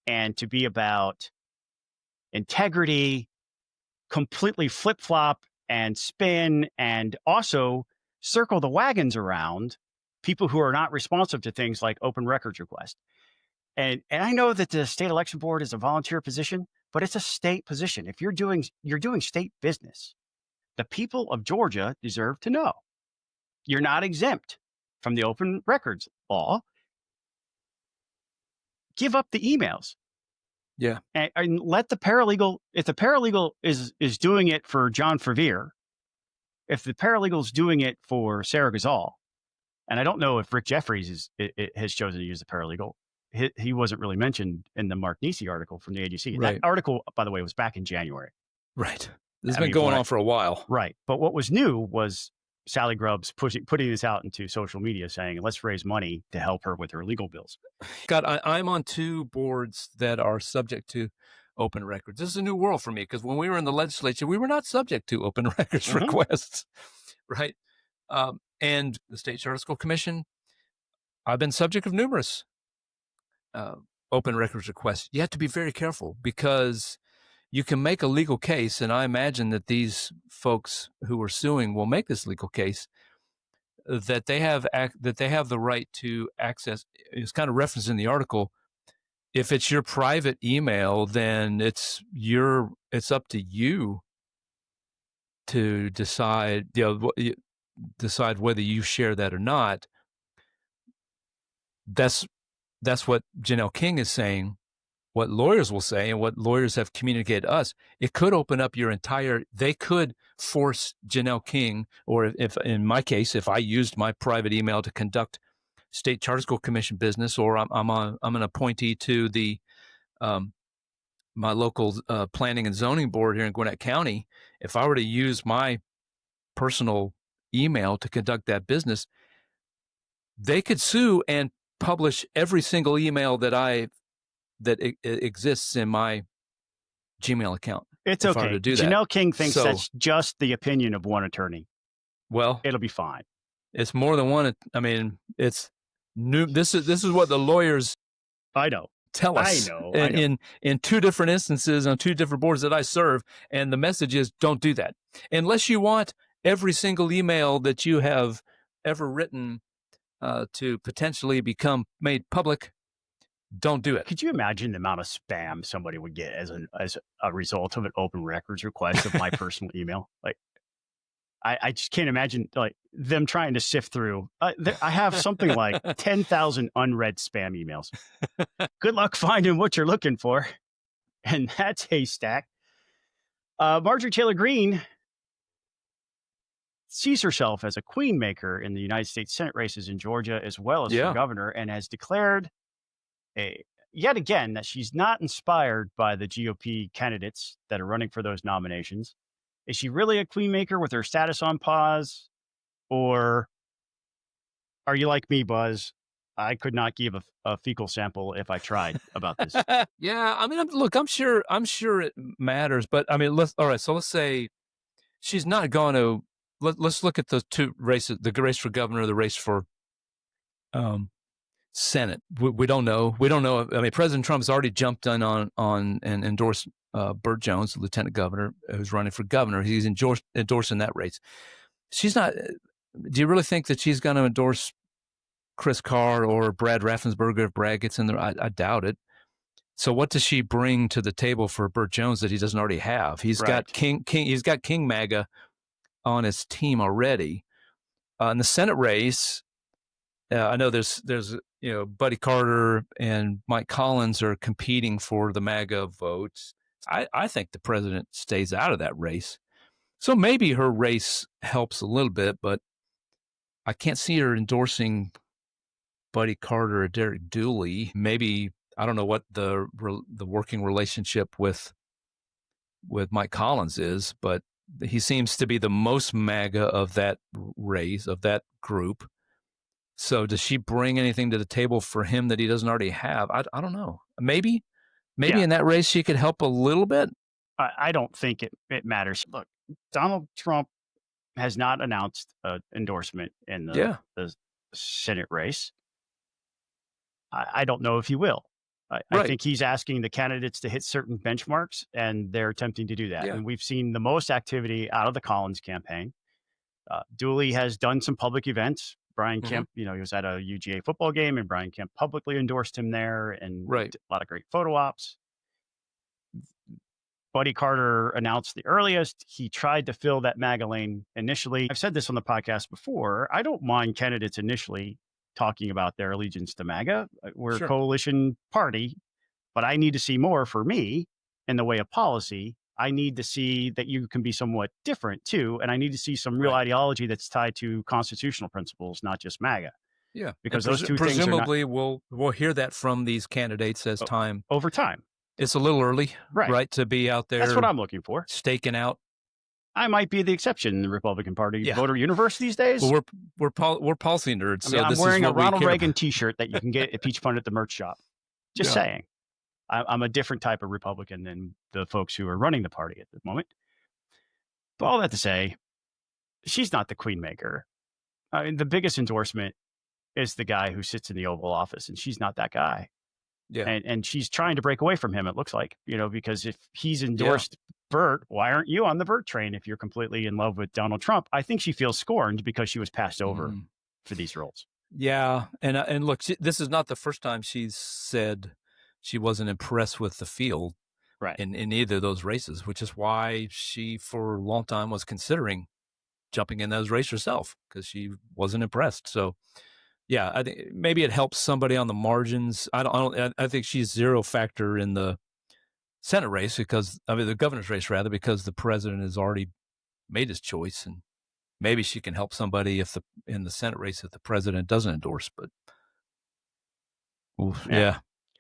and to be about integrity completely flip-flop and spin and also circle the wagons around people who are not responsive to things like open records request. And I know that the state election board is a volunteer position, but it's a state position. If you're doing state business, the people of Georgia deserve to know. You're not exempt from the open records law. Give up the emails.
Yeah.
And let the paralegal, if the paralegal is doing it for John Favre, if the paralegal is doing it for Sarah Gazal, and I don't know if Rick Jeffries has chosen to use the paralegal. He wasn't really mentioned in the Mark Nisi article from the AGC.
Right.
That article, by the way, was back in January.
Right. This has been going on for a while.
Right. But what was new was Sally Grubbs putting this out into social media saying, let's raise money to help her with her legal bills.
God, I'm on 2 boards that are subject to open records. This is a new world for me because when we were in the legislature, we were not subject to open records requests. Right. And the State Charter School Commission, I've been subject of numerous open records requests. You have to be very careful because you can make a legal case, and I imagine that these folks who are suing will make this legal case that they have the right to access. It's kind of referenced in the article. If it's your private email, then it's up to you to decide whether you share that or not. That's what Janelle King is saying, what lawyers will say, and what lawyers have communicated to us. It could open up they could force Janelle King, or if in my case, if I used my private email to conduct State Charter School Commission business, or I'm an appointee to the my local planning and zoning board here in Gwinnett County, if I were to use my personal email to conduct that business, they could sue and publish every single email that exists in my Gmail account.
It's okay.
To do that.
Janelle King thinks that's just the opinion of one attorney.
Well,
it'll be fine.
It's more than one. I mean, it's new. This is what the lawyers tell us. I know. In 2 different instances on 2 different boards that I serve, and the message is don't do that unless you want every single email that you have ever written to potentially become made public. Don't do it.
Could you imagine the amount of spam somebody would get as a result of an open records request of my personal email? Like, I just can't imagine like them trying to sift through. I have something like 10,000 unread spam emails. Good luck finding what you're looking for. And that's haystack. Marjorie Taylor Greene sees herself as a queenmaker in the United States Senate races in Georgia, as well as for governor, and has declared yet again that she's not inspired by the GOP candidates that are running for those nominations. Is she really a queenmaker with her status on pause? Or are you like me, Buzz? I could not give a fecal sample if I tried about this.
Yeah, I mean, look, I'm sure it matters, but I mean, let's say she's not going to. Let's look at the 2 races: the race for governor, the race for Senate. We don't know. I mean, President Trump's already jumped on and endorsed Burt Jones, the lieutenant governor, who's running for governor. He's endorsing that race. She's not. Do you really think that she's going to endorse Chris Carr or Brad Raffensperger if Brad gets in there? I doubt it. So what does she bring to the table for Burt Jones that he doesn't already have? He's got King. He's got King MAGA on his team already. In the Senate race, I know there's Buddy Carter and Mike Collins are competing for the MAGA votes. I think the president stays out of that race. So maybe her race helps a little bit, but I can't see her endorsing Buddy Carter or Derek Dooley. Maybe, I don't know what the working relationship with Mike Collins is, but he seems to be the most MAGA of that race, of that group. So does she bring anything to the table for him that he doesn't already have? I don't know. Maybe in that race she could help a little bit.
I don't think it matters. Look, Donald Trump has not announced an endorsement in the Senate race. I don't know if he will. I think he's asking the candidates to hit certain benchmarks, and they're attempting to do that. Yeah. And we've seen the most activity out of the Collins campaign. Dooley has done some public events. Brian Kemp, he was at a UGA football game, and Brian Kemp publicly endorsed him there, and did a lot of great photo ops. Buddy Carter announced the earliest. He tried to fill that MAGA lane initially. I've said this on the podcast before. I don't mind candidates initially talking about their allegiance to MAGA. We're a coalition party, but I need to see more for me in the way of policy. I need to see that you can be somewhat different too. And I need to see some real ideology that's tied to constitutional principles, not just MAGA.
Yeah.
Because those two things
presumably we'll hear that from these candidates as time.
Over time.
It's a little early, right, to be out there.
That's what I'm looking for.
Staking out.
I might be the exception in the Republican Party voter universe these days.
Well, we're policy nerds.
I mean, I'm wearing a Ronald Reagan T-shirt that you can get at Peach Pundit at the merch shop. Just saying. I'm a different type of Republican than the folks who are running the party at the moment. But all that to say, she's not the Queenmaker. I mean, the biggest endorsement is the guy who sits in the Oval Office, and she's not that guy. Yeah. And she's trying to break away from him, it looks like, because if he's endorsed Burt, why aren't you on the Burt train if you're completely in love with Donald Trump? I think she feels scorned because she was passed over for these roles.
Yeah. And look, this is not the first time she's said she wasn't impressed with the field in either of those races, which is why she, for a long time, was considering jumping in those races herself because she wasn't impressed. So, yeah, I think maybe it helps somebody on the margins. I think she's zero factor in the Senate race the governor's race rather, because the president has already made his choice, and maybe she can help somebody in the Senate race if the president doesn't endorse. But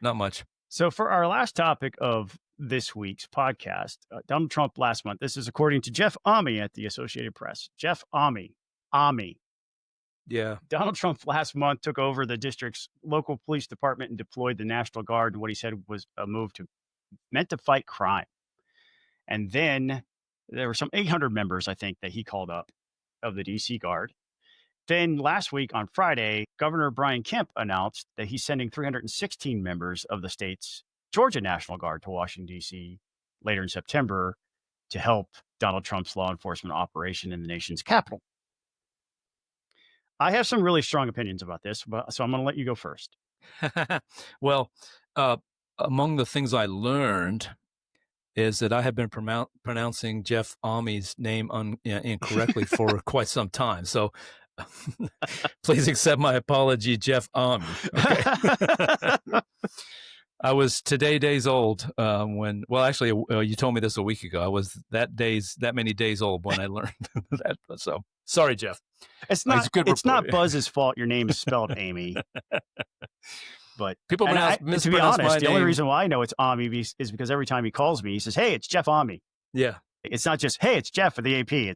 not much.
So for our last topic of this week's podcast, Donald Trump last month. This is according to Jeff Ame at the Associated Press. Jeff Ame.
Yeah.
Donald Trump last month took over the district's local police department and deployed the National Guard in what he said was a move meant to fight crime. And then there were some 800 members, I think, that he called up of the DC Guard. Then last week on Friday, Governor Brian Kemp announced that he's sending 316 members of the state's Georgia National Guard to Washington, D.C. later in September to help Donald Trump's law enforcement operation in the nation's capital. I have some really strong opinions about this, so I'm going to let you go first.
Well, among the things I learned is that I have been pronouncing Jeff Ame's name incorrectly for quite some time. So please accept my apology, Jeff Ame. Okay. I was days old when, well, actually, you told me this a week ago. I was that many days old when I learned that. So sorry, Jeff.
It's not Buzz's fault your name is spelled Amy. But
people
to be honest, the only reason why I know it's Ame is because every time he calls me, he says, "Hey, it's Jeff Ame."
Yeah.
It's not just, "Hey, it's Jeff" for the AP.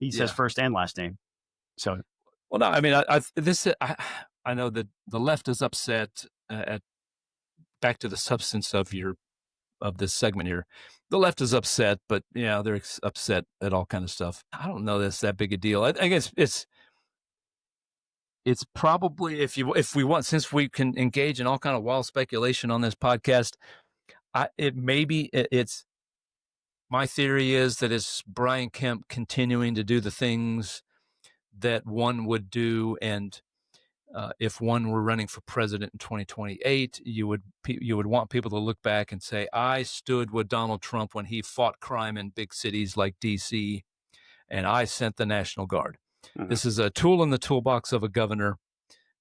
He says first and last name. So,
well, no, I mean, I know that the left is upset back to the substance of this segment here. The left is upset, but they're upset at all kind of stuff. I don't know that's that big a deal. I guess it's probably if we want, since we can engage in all kind of wild speculation on this podcast, it's My theory is that it's Brian Kemp continuing to do the things that one would do, and if one were running for president in 2028, you would want people to look back and say, I stood with Donald Trump when he fought crime in big cities like D.C., and I sent the National Guard. Mm-hmm. This is a tool in the toolbox of a governor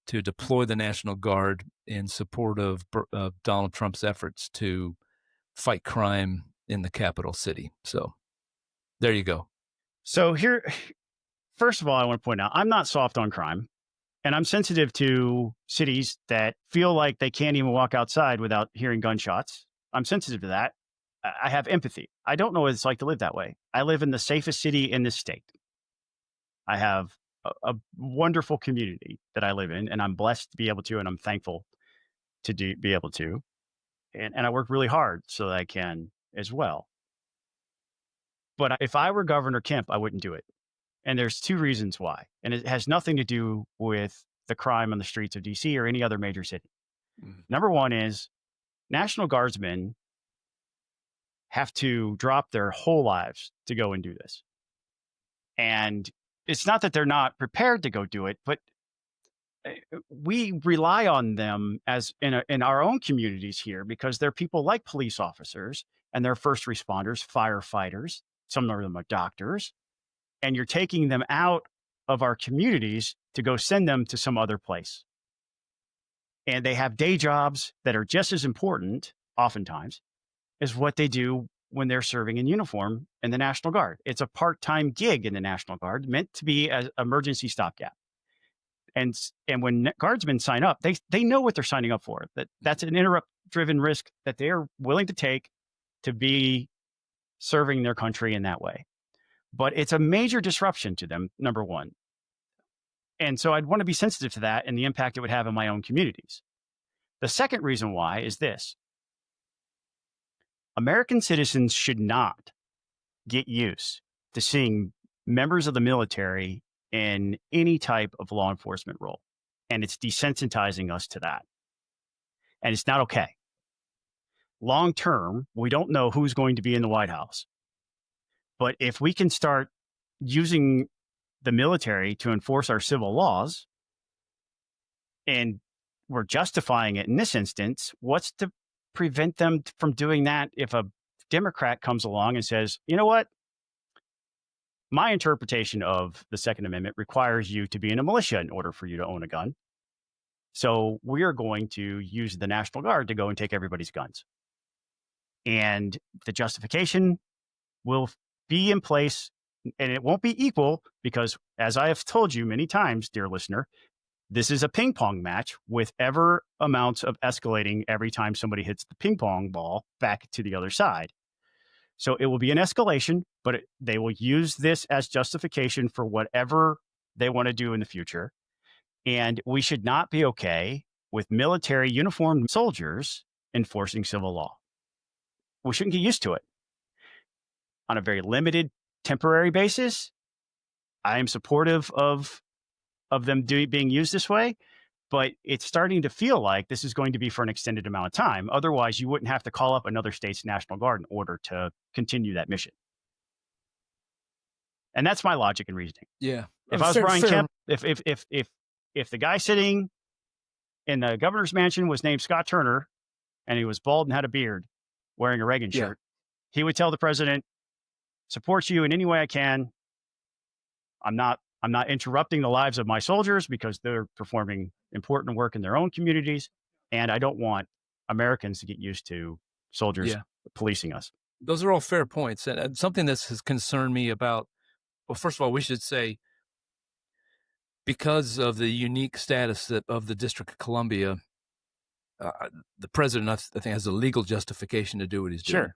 to deploy the National Guard in support of Donald Trump's efforts to fight crime in the capital city. So there you go.
So here, first of all, I want to point out, I'm not soft on crime, and I'm sensitive to cities that feel like they can't even walk outside without hearing gunshots. I'm sensitive to that. I have empathy. I don't know what it's like to live that way. I live in the safest city in this state. I have a wonderful community that I live in, and I'm blessed to be able to, and I'm thankful to be able to. And I work really hard so that I can as well. But if I were Governor Kemp, I wouldn't do it. And there's two reasons why. And it has nothing to do with the crime on the streets of DC or any other major city. Mm-hmm. Number one is National Guardsmen have to drop their whole lives to go and do this. And it's not that they're not prepared to go do it, but we rely on them as in our own communities here because they're people like police officers and they're first responders, firefighters. Some of them are doctors. And you're taking them out of our communities to go send them to some other place. And they have day jobs that are just as important, oftentimes, as what they do when they're serving in uniform in the National Guard. It's a part-time gig in the National Guard meant to be an emergency stopgap. And when guardsmen sign up, they know what they're signing up for. That's an interrupt-driven risk that they're willing to take to be serving their country in that way. But it's a major disruption to them, number one. And so I'd want to be sensitive to that and the impact it would have in my own communities. The second reason why is this. American citizens should not get used to seeing members of the military in any type of law enforcement role. And it's desensitizing us to that. And it's not okay. Long term, we don't know who's going to be in the White House. But if we can start using the military to enforce our civil laws, and we're justifying it in this instance, what's to prevent them from doing that if a Democrat comes along and says, you know what? My interpretation of the Second Amendment requires you to be in a militia in order for you to own a gun. So we are going to use the National Guard to go and take everybody's guns. And the justification will be in place, and it won't be equal because, as I have told you many times, dear listener, this is a ping pong match with ever amounts of escalating every time somebody hits the ping pong ball back to the other side. So it will be an escalation, but they will use this as justification for whatever they want to do in the future. And we should not be okay with military uniformed soldiers enforcing civil law. We shouldn't get used to it. On a very limited, temporary basis, I am supportive of them being used this way, but it's starting to feel like this is going to be for an extended amount of time. Otherwise, you wouldn't have to call up another state's National Guard in order to continue that mission. And that's my logic and reasoning.
Yeah.
If I was Brian Kemp, if the guy sitting in the governor's mansion was named Scott Turner and he was bald and had a beard wearing a Reagan shirt, he would tell the president, support you in any way I can. I'm not interrupting the lives of my soldiers because they're performing important work in their own communities. And I don't want Americans to get used to soldiers policing us.
Those are all fair points. And something that has concerned me about, well, first of all, we should say, because of the unique status of the District of Columbia, the president, I think, has a legal justification to do what he's doing.
Sure.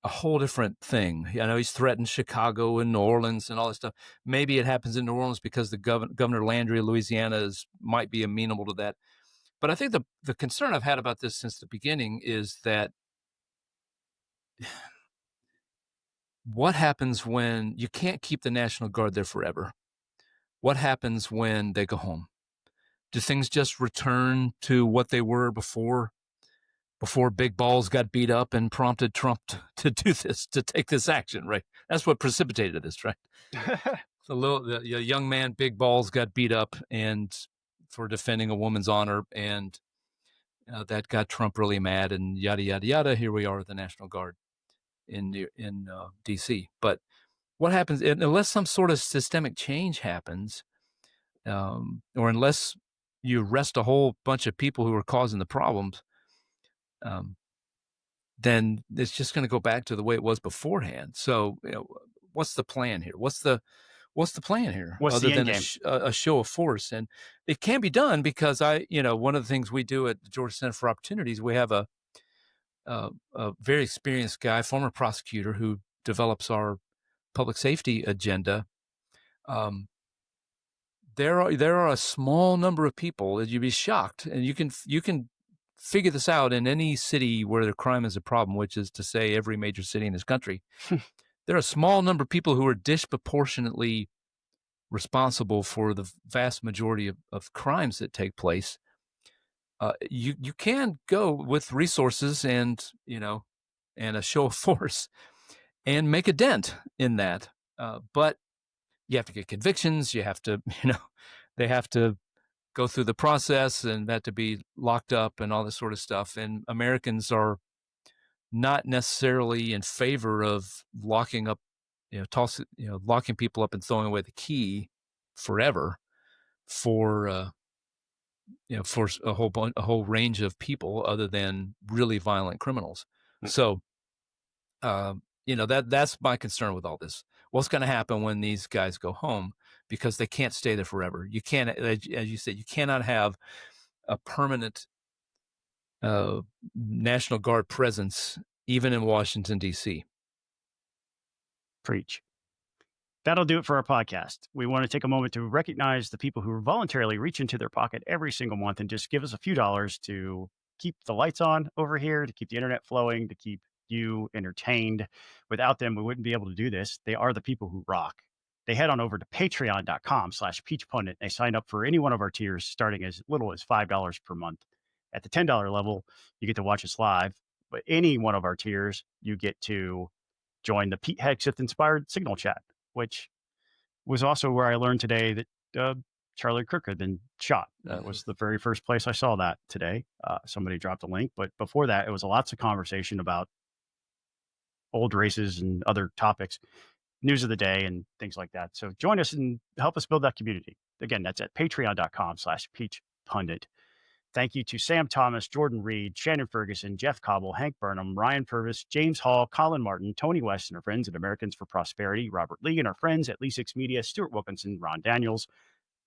A whole different thing. I know he's threatened Chicago and New Orleans and all this stuff. Maybe it happens in New Orleans because the Governor Landry of Louisiana might be amenable to that. But I think the concern I've had about this since the beginning is that what happens when you can't keep the National Guard there forever? What happens when they go home? Do things just return to what they were before before big balls got beat up and prompted Trump to do this, to take this action, right? That's what precipitated this, right? The young man, big balls, got beat up and for defending a woman's honor, and that got Trump really mad, and yada yada yada. Here we are with the National Guard in D.C. But what happens unless some sort of systemic change happens, or unless you arrest a whole bunch of people who are causing the problems, then it's just going to go back to the way it was beforehand. So, what's the plan here? What's the plan here?
What's
other
the
than
end game?
a show of force? And it can be done because one of the things we do at the Georgia Center for Opportunities, we have a very experienced guy, former prosecutor, who develops our public safety agenda. There are a small number of people that you'd be shocked, and you can figure this out in any city where the crime is a problem, which is to say every major city in this country. There are a small number of people who are disproportionately responsible for the vast majority of crimes that take place. You can go with resources and a show of force and make a dent in that. But you have to get convictions. You have to, they have to go through the process and that to be locked up and all this sort of stuff. And Americans are not necessarily in favor of locking up, locking people up and throwing away the key forever for a whole range of people other than really violent criminals. So, that's my concern with all this. What's going to happen when these guys go home? Because they can't stay there forever. You can't, as you said, you cannot have a permanent National Guard presence even in Washington, D.C.
Preach. That'll do it for our podcast. We want to take a moment to recognize the people who voluntarily reach into their pocket every single month and just give us a few dollars to keep the lights on over here, to keep the internet flowing, to keep you entertained. Without them, we wouldn't be able to do this. They are the people who rock. They head on over to patreon.com/peachpundit. They sign up for any one of our tiers starting as little as $5 per month. At the $10 level, you get to watch us live. But any one of our tiers, you get to join the Pete Hegseth-inspired Signal chat, which was also where I learned today that Charlie Kirk had been shot. That was the very first place I saw that today. Somebody dropped a link. But before that, it was lots of conversation about old races and other topics, news of the day and things like that. So join us and help us build that community. Again, that's at patreon.com/peachpundit. Thank you to Sam Thomas, Jordan Reed, Shannon Ferguson, Jeff Cobble, Hank Burnham, Ryan Purvis, James Hall, Colin Martin, Tony West and our friends at Americans for Prosperity, Robert Lee and our friends at Lee6 Media, Stuart Wilkinson, Ron Daniels,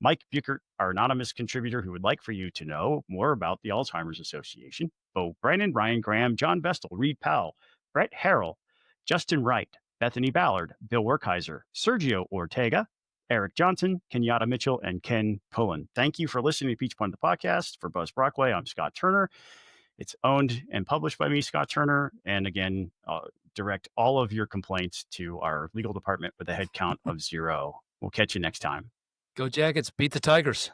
Mike Buchert, our anonymous contributor who would like for you to know more about the Alzheimer's Association, Bo Brennan, Ryan Graham, John Vestal, Reed Powell, Brett Harrell, Justin Wright, Bethany Ballard, Bill Werkheiser, Sergio Ortega, Eric Johnson, Kenyatta Mitchell, and Ken Pullen. Thank you for listening to Peach Pundit Podcast. For Buzz Brockway, I'm Scott Turner. It's owned and published by me, Scott Turner. And again, direct all of your complaints to our legal department with a head count of 0. We'll catch you next time.
Go Jackets, beat the Tigers.